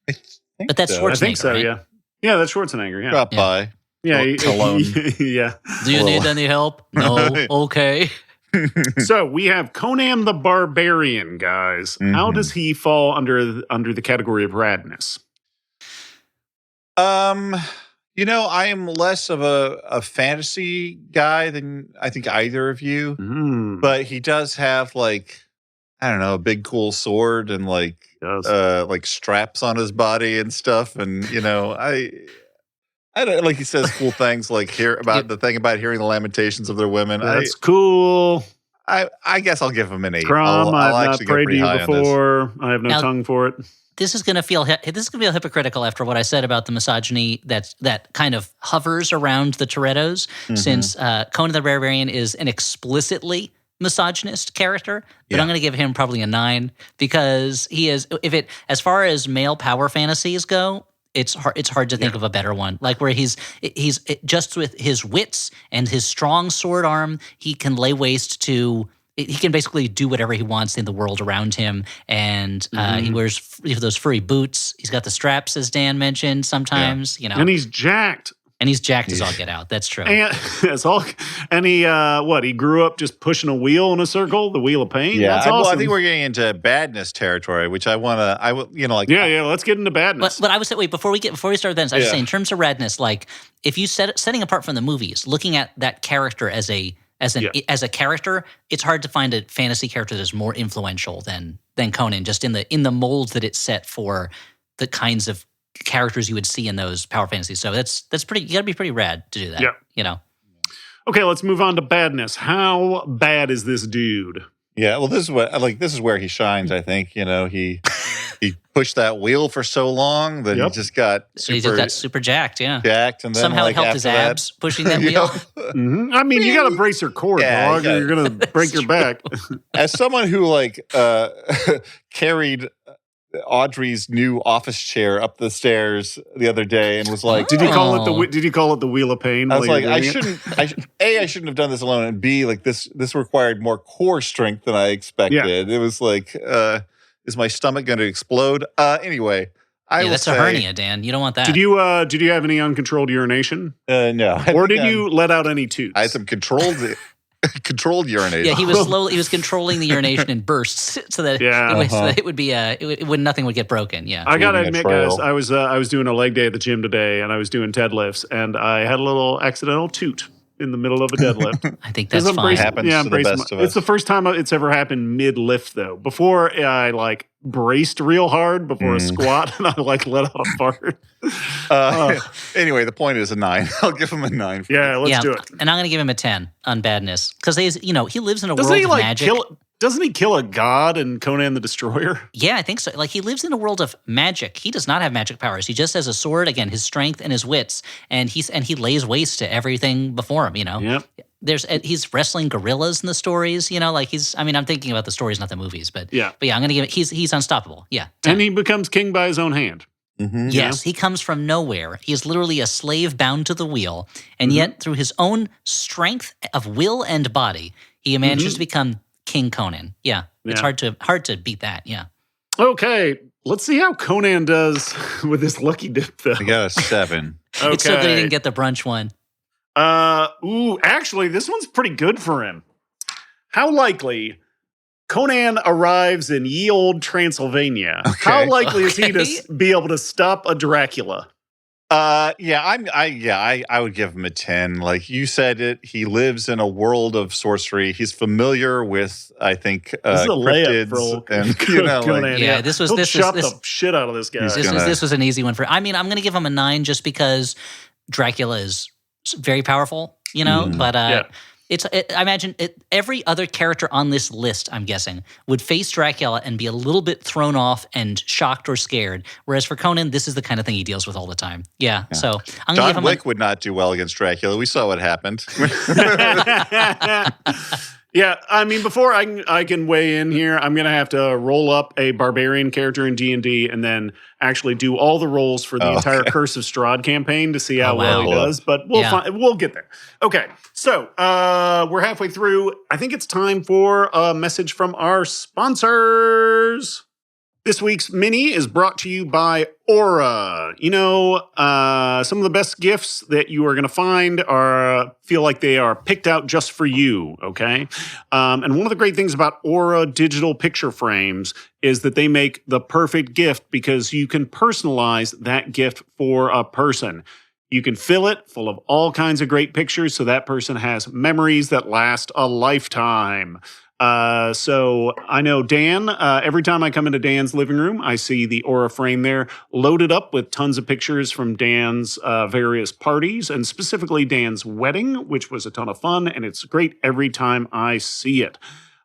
I think But that's so. I think Schwarzenegger, so. right? Yeah, yeah, that's Schwarzenegger. Yeah, Drop Yeah. by. yeah, Cologne. yeah. Do you need any help? No. Okay. So we have Conan the Barbarian, guys. How Mhm. does he fall under the category of radness? I am less of a fantasy guy than I think either of you, but he does have like, I don't know, a big cool sword and like straps on his body and stuff. And, I don't like he says cool things like the thing about hearing the lamentations of their women. That's cool. I guess I'll give him an 8. Crom, I'll I've not actually go prayed to pretty you high on this. before. I have no Now- tongue for it. This is going to feel hypocritical after what I said about the misogyny that kind of hovers around the Torettos, since Conan the Barbarian is an explicitly misogynist character. But I'm going to give him probably a 9 because he is. As far as male power fantasies go, It's hard to think of a better one. Like where he's just with his wits and his strong sword arm, he can lay waste to. He can basically do whatever he wants in the world around him, and he wears those furry boots. He's got the straps, as Dan mentioned. Sometimes, and he's jacked. And he's jacked as all get out. That's true. And that's all. And he, he grew up just pushing a wheel in a circle, the wheel of pain. Yeah, that's awesome. Well, I think we're getting into badness territory, which I want to. Let's get into badness. But I would say, wait, before we start that, I was saying, in terms of radness, like if you setting apart from the movies, looking at that character as a character, it's hard to find a fantasy character that's more influential than Conan, just in the molds that it's set for the kinds of characters you would see in those power fantasies. So that's pretty. You got to be pretty rad to do that. Yeah. Okay, let's move on to badness. How bad is this dude? Yeah, well, this is where he shines. I think he pushed that wheel for so long that he just got super jacked. Yeah, jacked, and then somehow it helped his abs pushing that wheel. I mean, you got to brace your core, dog, or you're gonna break your back. As someone who carried Audrey's new office chair up the stairs the other day and was like, Did you call it the wheel of pain? I was like, I shouldn't have done this alone, and B, like this required more core strength than I expected. Yeah. It was like, is my stomach going to explode? Anyway, that's a hernia, Dan. You don't want that. Did you have any uncontrolled urination? No. Or did you let out any toots? I had some controlled urination. Yeah, he was controlling the urination in bursts so that it would be nothing would get broken. Yeah, I gotta admit, guys, I was doing a leg day at the gym today, and I was doing deadlifts, and I had a little accidental toot in the middle of a deadlift. I think that's fine. It happens to the best of us. It's the first time it's ever happened mid-lift, though. Before I braced real hard before a squat, and I let out a fart. Anyway, the point is a 9. I'll give him a 9. Let's do it. And I'm going to give him a 10 on badness because he lives in a world of magic. Doesn't he kill a god in Conan the Destroyer? Yeah, I think so. Like, he lives in a world of magic. He does not have magic powers. He just has a sword, again, his strength and his wits, and he lays waste to everything before him, Yep. He's wrestling gorillas in the stories, I'm thinking about the stories, not the movies, but I'm going to give it, he's unstoppable. Yeah. 10. And he becomes king by his own hand. Mm-hmm. Yes, he comes from nowhere. He is literally a slave bound to the wheel, and yet through his own strength of will and body, he manages to become King Conan. Yeah, it's hard to beat that. Yeah. Okay, let's see how Conan does with this lucky dip, though. I got a 7. Okay. It's so good he didn't get the brunch one. Actually, this one's pretty good for him. How likely Conan arrives in ye old Transylvania? Okay. How likely is he to be able to stop a Dracula? I would give him a 10. Like you said it, he lives in a world of sorcery. He's familiar with, I think, cryptids and Conan, this was the shit out of this guy. This was an easy one for. I'm going to give him a 9 just because Dracula is very powerful, but I imagine every other character on this list, I'm guessing, would face Dracula and be a little bit thrown off and shocked or scared. Whereas for Conan, this is the kind of thing he deals with all the time. Yeah. So I'm going to give him. John Wick would not do well against Dracula. We saw what happened. Yeah, before I can weigh in here, I'm going to have to roll up a barbarian character in D&D and then actually do all the rolls for the entire Curse of Strahd campaign to see how well he does. But we'll get there. Okay, so we're halfway through. I think it's time for a message from our sponsors. This week's mini is brought to you by Aura. Some of the best gifts that you are going to find feel like they are picked out just for you, okay? And one of the great things about Aura digital picture frames is that they make the perfect gift because you can personalize that gift for a person. You can fill it full of all kinds of great pictures so that person has memories that last a lifetime. So I know Dan, every time I come into Dan's living room, I see the Aura frame there loaded up with tons of pictures from Dan's various parties and specifically Dan's wedding, which was a ton of fun. And it's great every time I see it.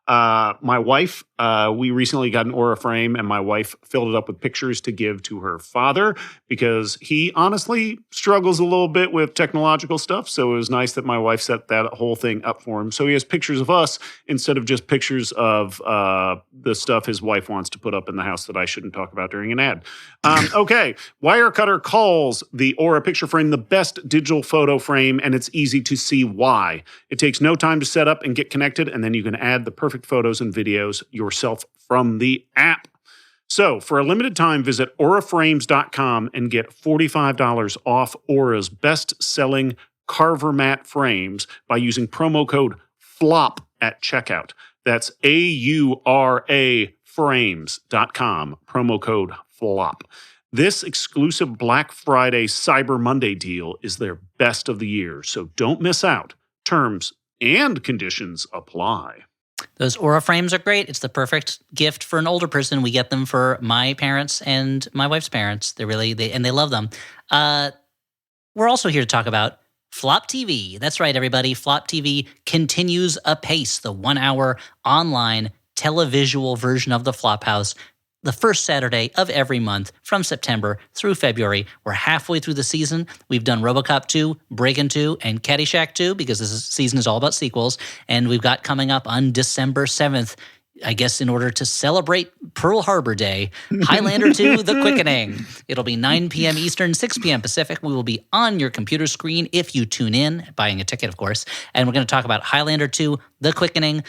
My wife We recently got an Aura frame, and my wife filled it up with pictures to give to her father because he honestly struggles a little bit with technological stuff. So it was nice that my wife set that whole thing up for him. So he has pictures of us instead of just pictures of the stuff his wife wants to put up in the house that I shouldn't talk about during an ad. Okay, Wirecutter calls the Aura picture frame the best digital photo frame, and it's easy to see why. It takes no time to set up and get connected, and then you can add the perfect photos and videos yourself from the app. So, for a limited time, visit auraframes.com and get $45 off Aura's best-selling Carver Mat frames by using promo code FLOP at checkout. That's AURA frames.com, promo code FLOP. This exclusive Black Friday Cyber Monday deal is their best of the year, so don't miss out. Terms and conditions apply. Those Aura frames are great. It's the perfect gift for an older person. We get them for my parents and my wife's parents. They love them. We're also here to talk about Flop TV. That's right, everybody. Flop TV continues apace, the 1-hour online televisual version of the Flophouse, the first Saturday of every month from September through February. We're halfway through the season. We've done RoboCop 2, Breakin' 2, and Caddyshack 2 because this season is all about sequels. And we've got coming up on December 7th, I guess in order to celebrate Pearl Harbor Day, Highlander 2, The Quickening. It'll be 9 p.m. Eastern, 6 p.m. Pacific. We will be on your computer screen if you tune in, buying a ticket, of course. And we're going to talk about Highlander 2, The Quickening.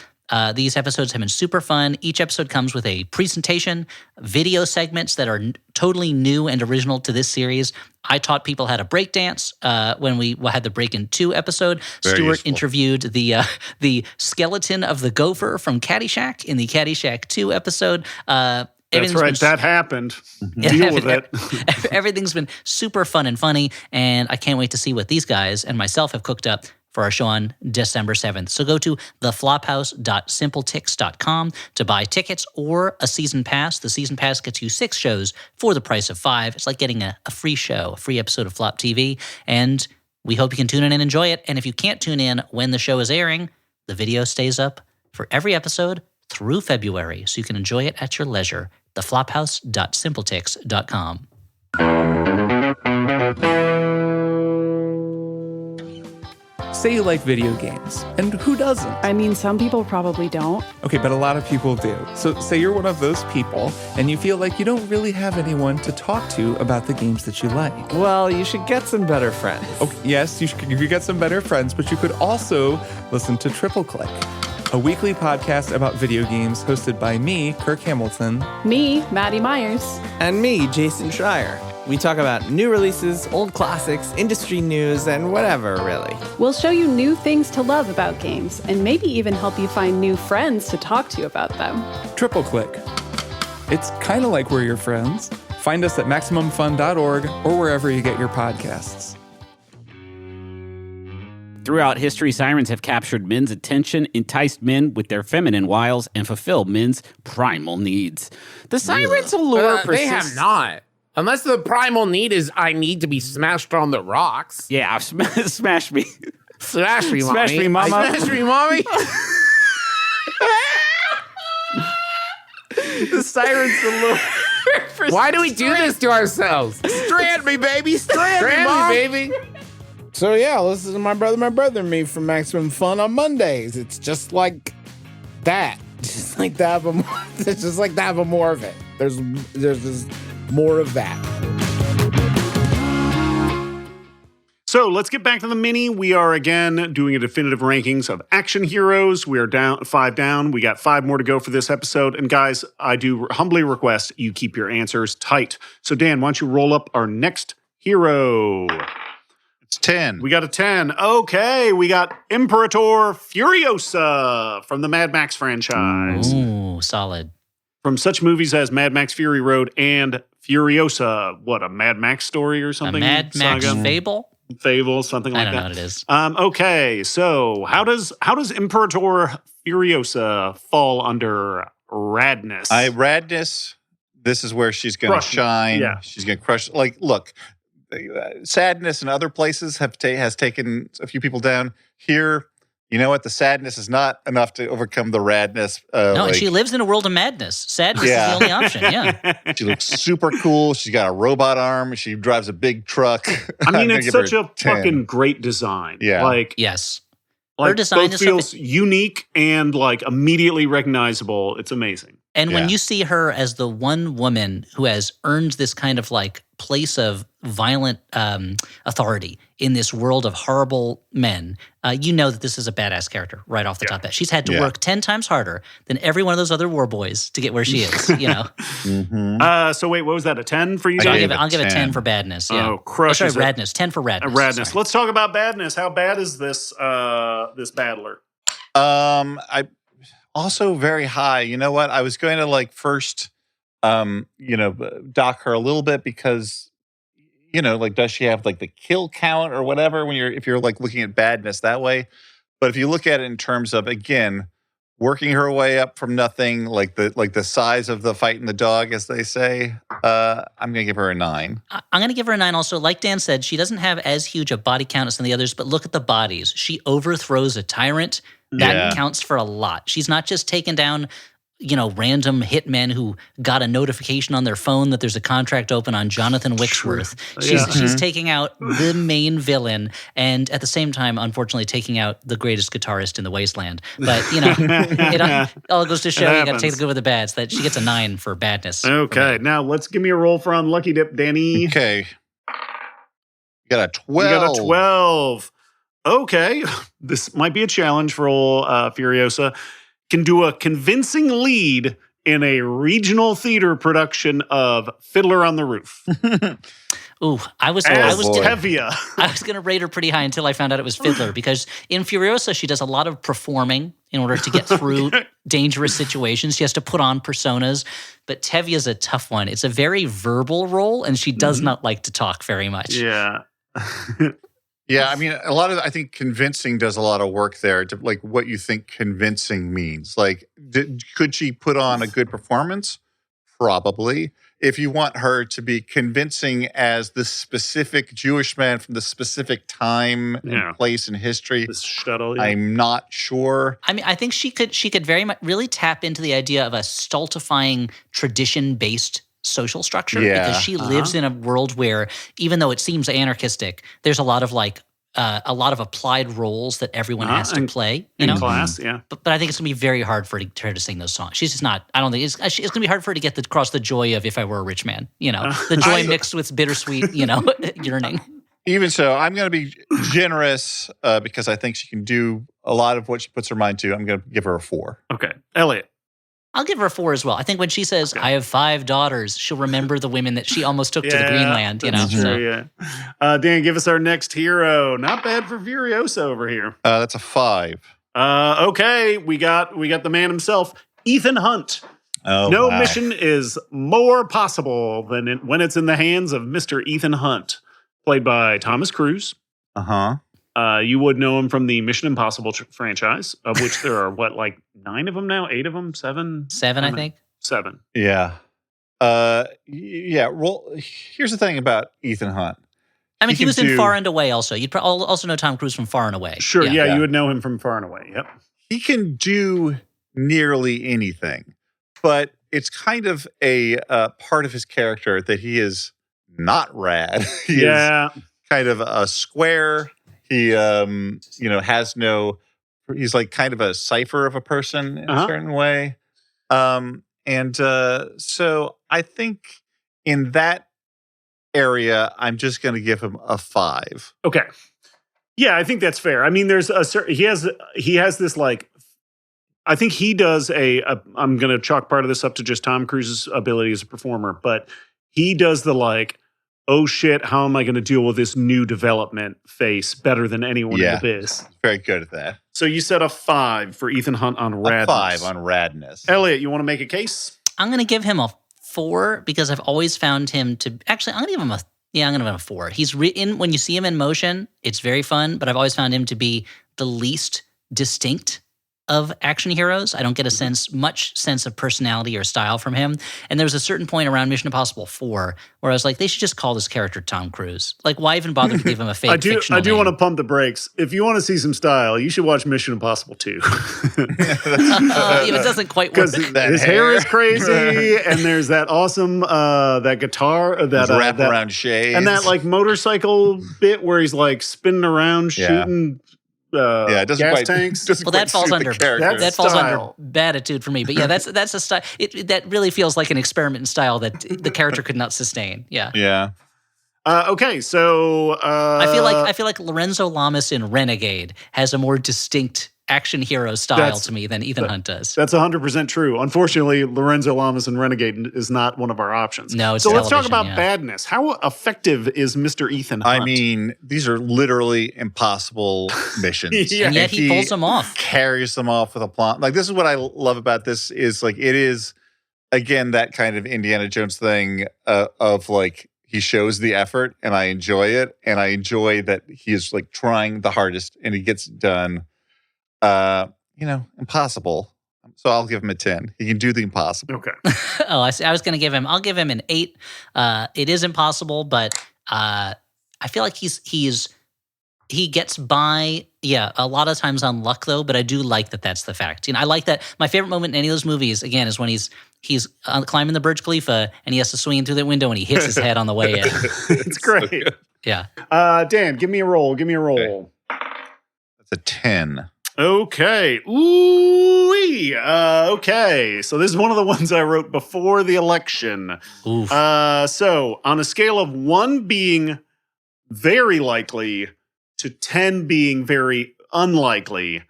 These episodes have been super fun. Each episode comes with a presentation, video segments that are totally new and original to this series. I taught people how to breakdance when we had the Breakin' 2 episode. Very Stuart useful. interviewed the skeleton of the gopher from Caddyshack in the Caddyshack 2 episode. That's right. That happened. Deal with it. Everything's been super fun and funny, and I can't wait to see what these guys and myself have cooked up for our show on December 7th. So go to theflophouse.simpletix.com to buy tickets or a season pass. The season pass gets you 6 shows for the price of 5. It's like getting a free show, a free episode of Flop TV. And we hope you can tune in and enjoy it. And if you can't tune in when the show is airing, the video stays up for every episode through February, so you can enjoy it at your leisure. Theflophouse.simpletix.com. Say you like video games, and who doesn't? I mean, some people probably don't. Okay, but a lot of people do. So say you're one of those people, and you feel like you don't really have anyone to talk to about the games that you like. Well, you should get some better friends. Okay, yes, you could get some better friends, but you could also listen to Triple Click, a weekly podcast about video games hosted by me, Kirk Hamilton. Me, Maddie Myers. And me, Jason Schreier. We talk about new releases, old classics, industry news, and whatever, really. We'll show you new things to love about games and maybe even help you find new friends to talk to about them. Triple Click. It's kind of like we're your friends. Find us at MaximumFun.org or wherever you get your podcasts. Throughout history, sirens have captured men's attention, enticed men with their feminine wiles, and fulfilled men's primal needs. The sirens' allure persists. They have not. Unless the primal need is, I need to be smashed on the rocks. Yeah, smash me. Smash me, mommy. Smash me, mama. Smash me, mommy. The sirens' allure. Why do we do this to ourselves? Strand me, baby. Strand me, Mom. baby. So yeah, listen to my brother and me from Maximum Fun on Mondays. It's just like that. Just like that, but more, it's just like that, but more of it. There's just more of that. So let's get back to the mini. We are again doing a definitive rankings of action heroes. We are down 5 down. We got 5 more to go for this episode. And guys, I do humbly request you keep your answers tight. So Dan, why don't you roll up our next hero? It's 10. We got a 10. Okay, we got Imperator Furiosa from the Mad Max franchise. Ooh, solid. From such movies as Mad Max Fury Road and Furiosa, what, a Mad Max story or something? A Mad Max fable? Fable, something like that. I don't know what it is. Okay, so how does Imperator Furiosa fall under radness? Radness, this is where she's going to shine. Yeah. She's going to crush. Like, look, sadness in other places has taken a few people down. Here, you know what? The sadness is not enough to overcome the radness. No, and she lives in a world of madness. Sadness is the only option. Yeah. She looks super cool. She's got a robot arm. She drives a big truck. I mean, I'm it's gonna give such her a 10. fucking great design. Yeah. Like, Yes. like design both is feels unique and like immediately recognizable. It's amazing. And when Yeah. you see her as the one woman who has earned this kind of like place of violent authority in this world of horrible men, you know that this is a badass character right off the top. She's had to work 10 times harder than every one of those other war boys to get where she is, you know. Mhm. So wait, what was that? A 10 for you I guys? gave I'll give it 10 10. for badness. Yeah. Oh, crushes sorry, it. radness. 10 for radness. Radness. Sorry. Let's talk about badness. How bad is this this battler? I also very high. You know what? I was going to like first, dock her a little bit because, like, does she have like the kill count or whatever if you're like looking at badness that way? But if you look at it in terms of, again, working her way up from nothing, like the size of the fight in the dog, as they say, I'm gonna give her a 9. I'm going to give her a 9 also. Like Dan said, she doesn't have as huge a body count as some of the others, but look at the bodies. She overthrows a tyrant. That counts for a lot. She's not just taking down, random hitmen who got a notification on their phone that there's a contract open on Jonathan Wixworth. She's taking out the main villain and at the same time, unfortunately, taking out the greatest guitarist in the wasteland. But, it all goes to show you got to take the good with the bads, that she gets a 9 for badness. Okay, now let's give me a roll for Unlucky Dip, Danny. Okay, you got a 12. You got a 12. Okay, this might be a challenge for old Furiosa. Can do a convincing lead in a regional theater production of Fiddler on the Roof. Ooh, I was Tevye. I was going to rate her pretty high until I found out it was Fiddler, because in Furiosa, she does a lot of performing in order to get through dangerous situations. She has to put on personas, but Tevye is a tough one. It's a very verbal role, and she does not like to talk very much. Yeah. Yeah, I mean, I think convincing does a lot of work there to like what you think convincing means. Like, could she put on a good performance? Probably. If you want her to be convincing as the specific Jewish man from the specific time and place in history, This shuttle. I'm not sure. I mean, I think she could very much really tap into the idea of a stultifying tradition-based social structure, because she lives in a world where, even though it seems anarchistic, there's a lot of applied roles that everyone has to play. In class, yeah. But I think it's going to be very hard for her to sing those songs. She's just not. I don't think it's going to be hard for her to get across the joy of "If I Were a Rich Man." The joy mixed with bittersweet, yearning. Even so, I'm going to be generous because I think she can do a lot of what she puts her mind to. I'm going to give her a 4. Okay. Elliot. I'll give her a 4 as well. I think when she says, "I have 5 daughters," she'll remember the women that she almost took to the Greenland. That's true, yeah. Dan, give us our next hero. Not bad for Furiosa over here. That's a 5. Okay, we got the man himself, Ethan Hunt. Oh, no my. mission is more possible than when it's in the hands of Mr. Ethan Hunt, played by Thomas Cruise. Uh-huh. You would know him from the Mission Impossible franchise, of which there are 9 of them now? 8 of them? 7? 7, I think. 7. Yeah. Well, here's the thing about Ethan Hunt. I mean, he was in Far and Away also. You'd also know Tom Cruise from Far and Away. Sure, yeah, you would know him from Far and Away. Yep. He can do nearly anything, but it's kind of a part of his character that he is not rad. He is kind of a square. He, has no. He's like kind of a cipher of a person in a certain way, so I think in that area, I'm just going to give him a 5. Okay. Yeah, I think that's fair. I mean, there's a certain, he has this I think he does I'm going to chalk part of this up to just Tom Cruise's ability as a performer, but he does the oh shit, how am I going to deal with this new development face better than anyone in the biz? Very good at that. So you said a 5 for Ethan Hunt on radness. A 5 on radness. Elliot, you want to make a case? I'm going to give him a 4 because I've always found him to actually. I'm going to give him a 4. He's when you see him in motion, it's very fun, but I've always found him to be the least distinct of action heroes. I don't get a much sense of personality or style from him. And there was a certain point around Mission Impossible 4 where I was like, they should just call this character Tom Cruise. Like, why even bother to give him a fake fictional I do name? want to pump the brakes. If you want to see some style, you should watch Mission Impossible 2. It doesn't quite work. Because his hair is crazy, and there's that awesome that guitar, that wraparound shades, and that like motorcycle bit where he's like spinning around shooting. It doesn't gas quite. tanks. Well, that falls under That's falls style. under Batitude for me. But yeah, that's a style. That really feels like an experiment in style that the character could not sustain. Yeah. Yeah. Okay, so I feel like Lorenzo Lamas in Renegade has a more distinct action hero style to me than Ethan Hunt does. That's 100% true. Unfortunately, Lorenzo Lamas in Renegade is not one of our options. No, it's so let's talk about television, badness. How effective is Mr. Ethan Hunt? I mean, these are literally impossible missions. Yeah. And yet he pulls them off. Carries them off with a plot. Like, this is what I love about this is, like, it is, again, that kind of Indiana Jones thing of, like, he shows the effort, and I enjoy it. And I enjoy that he is, like, trying the hardest, and he gets it done. Impossible. So I'll give him a 10. He can do the impossible. Okay. Oh, I was going to give him. I'll give him an 8. It is impossible, but I feel like he gets by. Yeah, a lot of times on luck though. But I do like that. That's the fact. I like that. My favorite moment in any of those movies, again, is when he's climbing the Burj Khalifa and he has to swing through the window and he hits his head on the way in. It's great. Yeah. Dan, give me a roll. Give me a roll. That's a 10. Okay. Ooh-wee. Okay. So this is one of the ones I wrote before the election. Oof. So on a scale of 1 being very likely to 10 being very unlikely,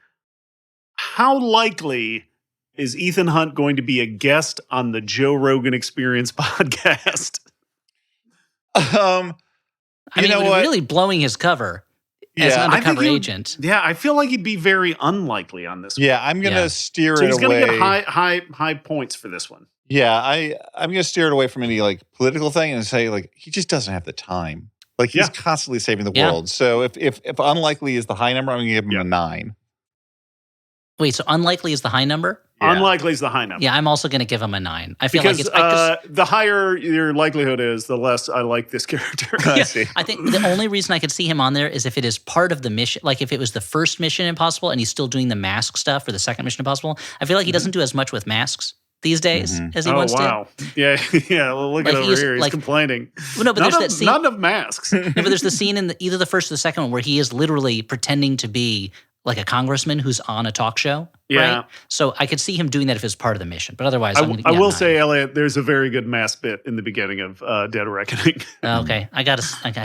how likely is Ethan Hunt going to be a guest on the Joe Rogan Experience podcast? I mean, really blowing his cover as an undercover agent. Yeah, I feel like he'd be very unlikely on this one. Yeah, I'm going to steer So it he's away. going to get high points for this one. Yeah, I'm going to steer it away from any like political thing and say like he just doesn't have the time. Like he's constantly saving the world. So if unlikely is the high number, I'm going to give him a 9. Wait, so unlikely is the high number? Yeah. Unlikely is the high number. Yeah, I'm also going to give him a 9. I feel Because like it's the higher your likelihood is, the less I like this character. I see. I think the only reason I could see him on there is if it is part of the mission. Like if it was the first Mission Impossible and he's still doing the mask stuff for the second Mission Impossible. I feel like he doesn't do as much with masks these days as he once did. Yeah, yeah. Well, look Like, at over here. He's complaining. Well, no, but there's that scene. Not enough masks. No, but there's the scene in either the first or the second one where he is literally pretending to be like a congressman who's on a talk show. Yeah. Right? So I could see him doing that if it's part of the mission. But otherwise, I will say, Elliot, there's a very good mask bit in the beginning of Dead Reckoning. Okay, I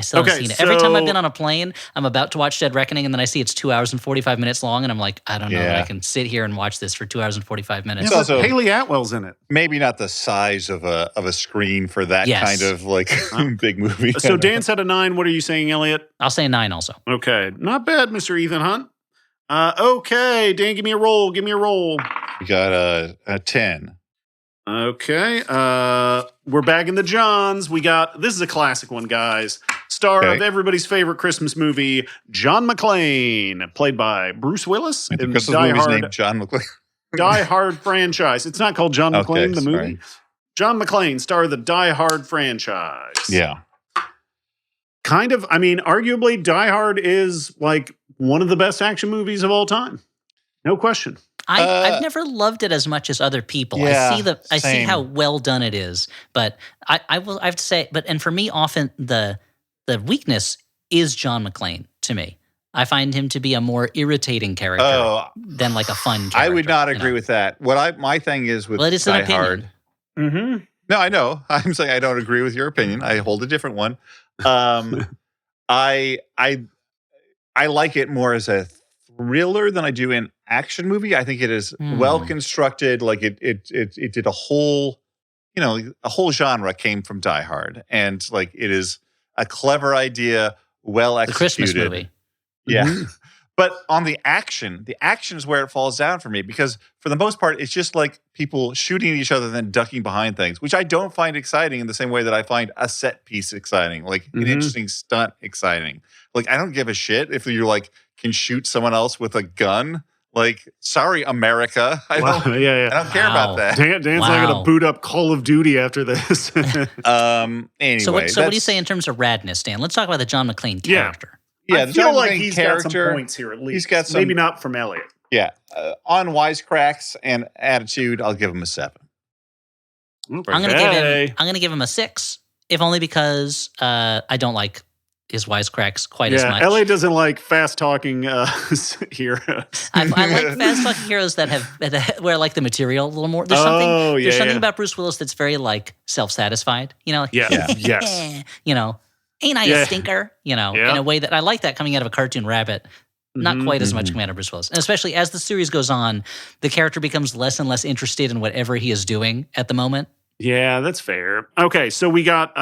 still haven't seen it. Every time I've been on a plane, I'm about to watch Dead Reckoning, and then I see it's 2 hours and 45 minutes long, and I'm like, I don't know that I can sit here and watch this for 2 hours and 45 minutes. It's also Haley Atwell's in it. Maybe not the size of a screen for that kind of like big movie. So Dan said a 9. What are you saying, Elliot? I'll say 9 also. Okay, not bad, Mr. Ethan Hunt. Okay, Dan, give me a roll. Give me a roll. We got a 10. Okay, we're back in the Johns. This is a classic one, guys. Star of everybody's favorite Christmas movie, John McClane, played by Bruce Willis in Christmas Die movie's Hard. named John McClane. Die Hard franchise. It's not called John McClane, the movie. sorry. John McClane, star of the Die Hard franchise. Yeah. Kind of, I mean, arguably, Die Hard is like one of the best action movies of all time. No question. I've never loved it as much as other people. Yeah, I see same. how well done it is, but I have to say, and for me, often the weakness is John McClane to me. I find him to be a more irritating character than like a fun character. I would not agree with that. My thing is with it's an Die opinion. Hard. Mm-hmm. No, I know. I'm saying I don't agree with your opinion. I hold a different one. I like it more as a thriller than I do an action movie. I think it is well constructed. Like it did a whole, a whole genre came from Die Hard, and like it is a clever idea, well executed. The Christmas movie. Yeah. But on the action is where it falls down for me, because for the most part, it's just like people shooting at each other and then ducking behind things, which I don't find exciting in the same way that I find a set piece exciting, like an interesting stunt exciting. Like, I don't give a shit if you like can shoot someone else with a gun. Like, sorry, America. I Wow, don't yeah. I don't care about that. Dan's not going to boot up Call of Duty after this. Anyway, So what do you say in terms of radness, Dan? Let's talk about the John McClane Yeah. character. Yeah, I the feel John like McClane he's got some character, points here at least. he's got some- Maybe not from Elliot. Yeah, on wisecracks and attitude, I'll give him a 7. I'm gonna give him a 6, if only because I don't like his wisecracks quite as much. Elliot doesn't like fast talking heroes. I like fast talking heroes that where I like the material a little more. There's something about Bruce Willis that's very like self-satisfied. You know, like, Yes. you know, ain't I a stinker? You know, in a way that I like that coming out of a cartoon rabbit. Not quite as much coming out of Bruce Willis. And especially as the series goes on, the character becomes less and less interested in whatever he is doing at the moment. Yeah, that's fair. Okay, so we got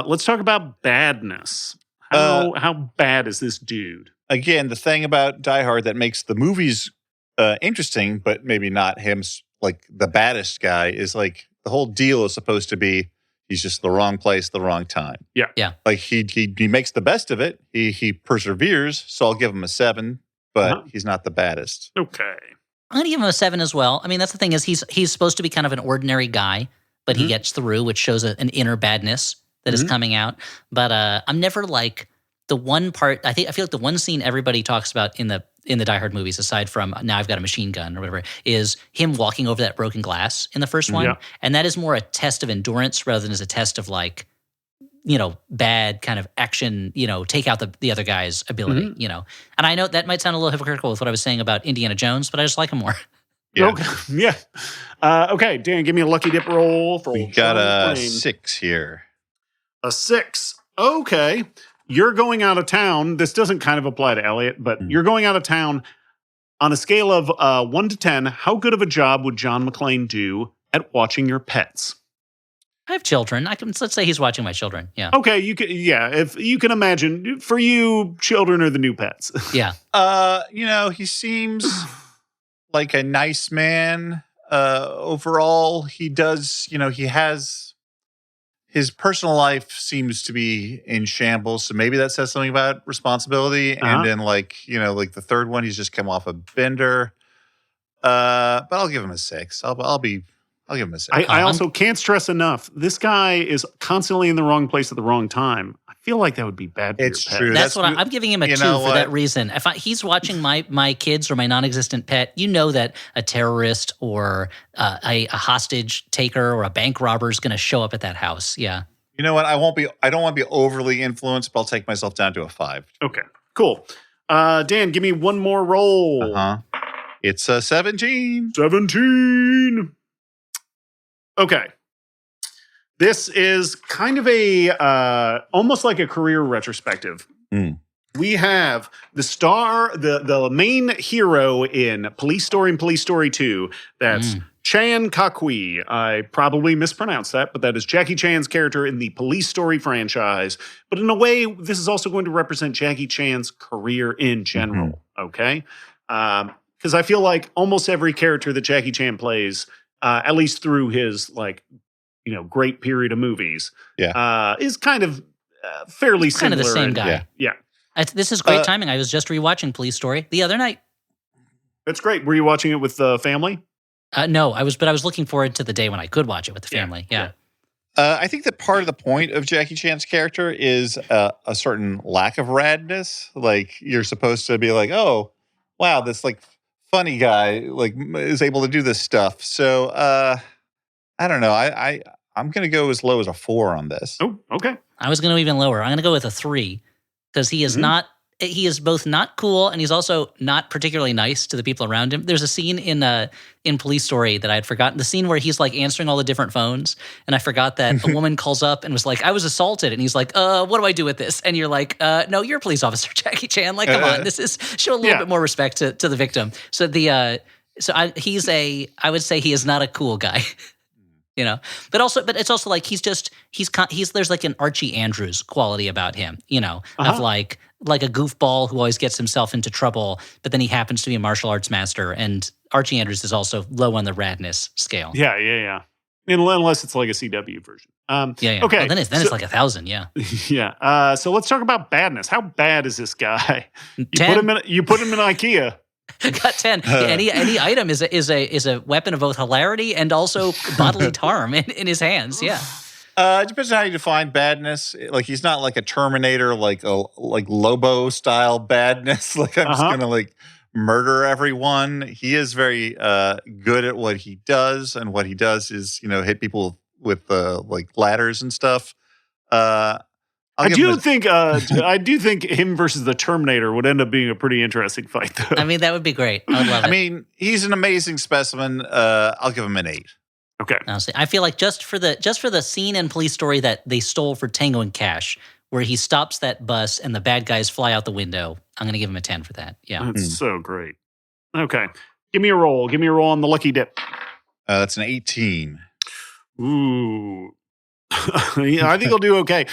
let's talk about badness. How bad is this dude? Again, the thing about Die Hard that makes the movies interesting, but maybe not him like the baddest guy, is like the whole deal is supposed to be he's just the wrong place, the wrong time. Yeah. Like he makes the best of it. He perseveres, so I'll give him a 7, but he's not the baddest. Okay. I'm going to give him a 7 as well. I mean, that's the thing is he's supposed to be kind of an ordinary guy, but he gets through, which shows an inner badness that is coming out. But I'm never like the one part. I feel like the one scene everybody talks about in the Die Hard movies, aside from Now I've Got a Machine Gun or whatever, is him walking over that broken glass in the first one, and that is more a test of endurance rather than as a test of like, you know, bad kind of action. You know, take out the other guy's ability. You know, and I know that might sound a little hypocritical with what I was saying about Indiana Jones, but I just like him more. Yeah. Okay. Okay, Dan, give me a lucky dip roll for. We got a 6 here. A 6. Okay. You're going out of town. This doesn't kind of apply to Elliot, but you're going out of town on a scale of 1 to 10. How good of a job would John McClane do at watching your pets? I have children. Let's say he's watching my children. Yeah. Okay. If you can imagine, for you, children are the new pets. Yeah. You know, he seems like a nice man. Overall, he does, you know, he has his personal life seems to be in shambles. So maybe that says something about responsibility. And then like, you know, like the third one, he's just come off a bender. But I'll give him a 6. I'll give him a 6. I also can't stress enough. This guy is constantly in the wrong place at the wrong time. I feel like that would be bad for It's your pet. true. That's what I'm giving him a 2 for that reason. If he's watching my kids or my non-existent pet, you know that a terrorist or a hostage taker or a bank robber is going to show up at that house. Yeah. You know what? I don't want to be overly influenced, but I'll take myself down to a 5. Okay, cool. Dan, give me one more roll. It's a 17. 17. Okay. This is kind of almost like a career retrospective. We have the main hero in Police Story and Police Story 2. That's Chan Kakui. I probably mispronounced that, but that is Jackie Chan's character in the Police Story franchise. But in a way, this is also going to represent Jackie Chan's career in general, okay? Because I feel like almost every character that Jackie Chan plays, at least through his, like, you know, great period of movies, is kind of fairly similar. Kind of the same guy. Yeah. This is great timing. I was just rewatching Police Story the other night. That's great. Were you watching it with the family? No, I was looking forward to the day when I could watch it with the family. Yeah. I think that part of the point of Jackie Chan's character is a certain lack of radness. Like, you're supposed to be like, oh, wow, this like funny guy like is able to do this stuff. So I don't know. I'm going to go as low as a 4 on this. Oh, okay. I was going to go even lower. I'm going to go with a 3 because he is not. He is both not cool and he's also not particularly nice to the people around him. There's a scene in Police Story that I had forgotten. The scene where he's like answering all the different phones, and I forgot that a woman calls up and was like, "I was assaulted," and he's like, "What do I do with this?" And you're like, "No, you're a police officer, Jackie Chan. Like, come on, this is show a little bit more respect to the victim." So I would say he is not a cool guy. You know, but it's also like he's there's like an Archie Andrews quality about him, you know, of like a goofball who always gets himself into trouble, but then he happens to be a martial arts master. And Archie Andrews is also low on the radness scale. Yeah. Unless it's like a CW version. Okay. Well, then it's like 1,000. Yeah. Yeah. So let's talk about badness. How bad is this guy? You put him in IKEA. Got 10. Any item is a weapon of both hilarity and also bodily harm in his hands. Yeah. It depends on how you define badness. Like he's not like a Terminator, like Lobo style badness. Like I'm just gonna like murder everyone. He is very good at what he does, and what he does is hit people with like ladders and stuff. I do think him versus the Terminator would end up being a pretty interesting fight, though. I mean, that would be great. I would love it. I mean, he's an amazing specimen. I'll give him an 8. Okay. Honestly, I feel like just for the scene and police story that they stole for Tango and Cash, where he stops that bus and the bad guys fly out the window, I'm going to give him a 10 for that. Yeah. That's so great. Okay. Give me a roll. Give me a roll on the lucky dip. That's an 18. Ooh. Yeah, I think he'll do okay.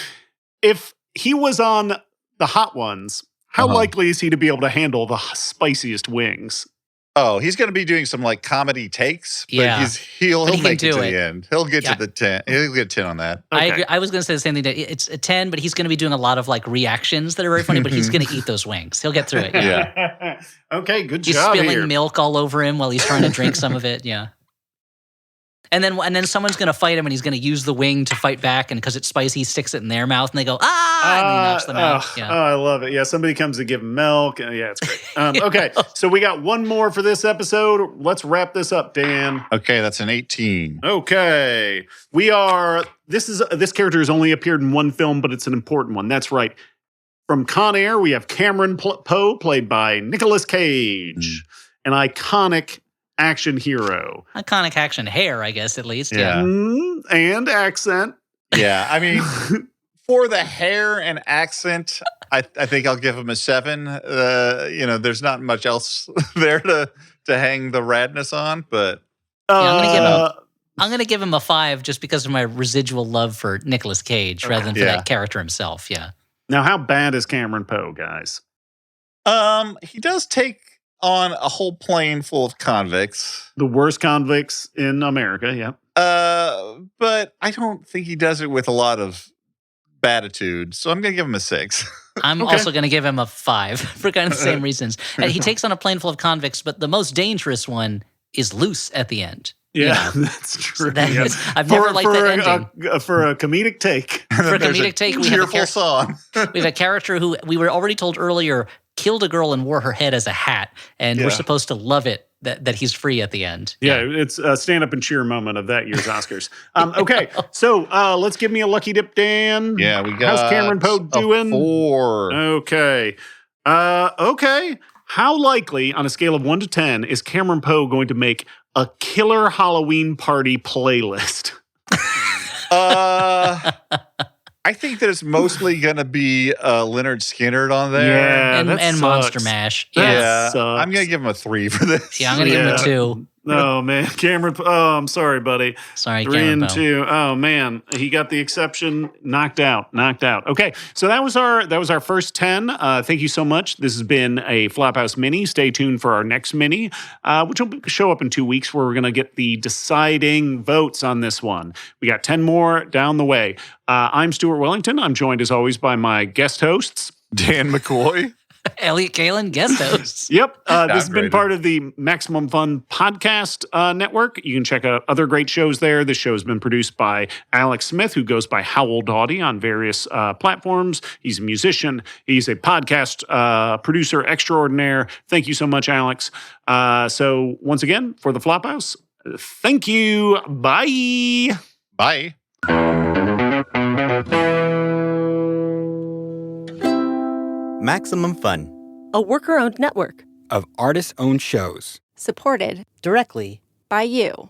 If he was on the hot ones, how likely is he to be able to handle the spiciest wings? Oh, he's going to be doing some like comedy takes, but Yeah. he'll But he make can it to do the it. end. He'll get to the 10. He'll get 10 on that. I Okay. agree. I was going to say the same thing. It's a 10, but he's going to be doing a lot of like reactions that are very funny, but he's going to eat those wings. He'll get through it. Yeah. Okay, good He's job spilling here. milk all over him while he's trying to drink some of it. Yeah. And then someone's going to fight him and he's going to use the wing to fight back. And because it's spicy, he sticks it in their mouth and they go, ah, and he knocks them out. Oh, Yeah. I love it. Yeah, somebody comes to give him milk. Yeah, it's great. Okay, so we got one more for this episode. Let's wrap this up, Dan. Okay, that's an 18. Okay. This character has only appeared in one film, but it's an important one. That's right. From Con Air, we have Cameron Poe, played by Nicolas Cage, an iconic action hero. Iconic action hair, I guess, at least. Yeah. And accent. Yeah, I mean, for the hair and accent, I think I'll give him a 7. There's not much else there to hang the radness on, but I'm going to give him a 5 just because of my residual love for Nicolas Cage rather than for that character himself. Yeah. Now, how bad is Cameron Poe, guys? He does take on a whole plane full of convicts. The worst convicts in America, yeah. But I don't think he does it with a lot of batitude, so I'm going to give him a 6. I'm also going to give him a 5 for kind of the same reasons. And he takes on a plane full of convicts, but the most dangerous one is loose at the end. Yeah, that's true. So that Yeah. is, I've never liked that ending. For a comedic take. For a comedic take, we have cheerful song. we have a character who we were already told earlier killed a girl and wore her head as a hat, and we're supposed to love it that he's free at the end. Yeah, it's a stand up and cheer moment of that year's Oscars. Okay, so let's give me a lucky dip, Dan. Yeah, we got How's Cameron Poe doing? 4. Okay. Okay. How likely, on a scale of 1 to 10, is Cameron Poe going to make a killer Halloween party playlist? I think that it's mostly going to be Leonard Skinner on there. Yeah, and that Monster sucks. Mash. That Yeah, sucks. I'm going to give him a 3 for this. I'm gonna give him a 2. Oh man, Cameron. Oh, I'm sorry, buddy. Sorry, 3 Cameron and Poe. 2. Oh man, he got the exception. Knocked out. Okay, so that was our first 10. Thank you so much. This has been a Flophouse mini. Stay tuned for our next mini, which will show up in 2 weeks, where we're going to get the deciding votes on this one. We got 10 more down the way. I'm Stuart Wellington. I'm joined as always by my guest hosts. Dan McCoy. Elliot Kalin, guest host. Yep. This has been Downgraded. part of the Maximum Fun podcast network. You can check out other great shows there. This show has been produced by Alex Smith, who goes by Howell Doughty on various platforms. He's a musician. He's a podcast producer extraordinaire. Thank you so much, Alex. So once again, for the Flophouse, thank you. Bye. Bye. Maximum Fun, A worker-owned network of artist-owned shows. supported directly by you.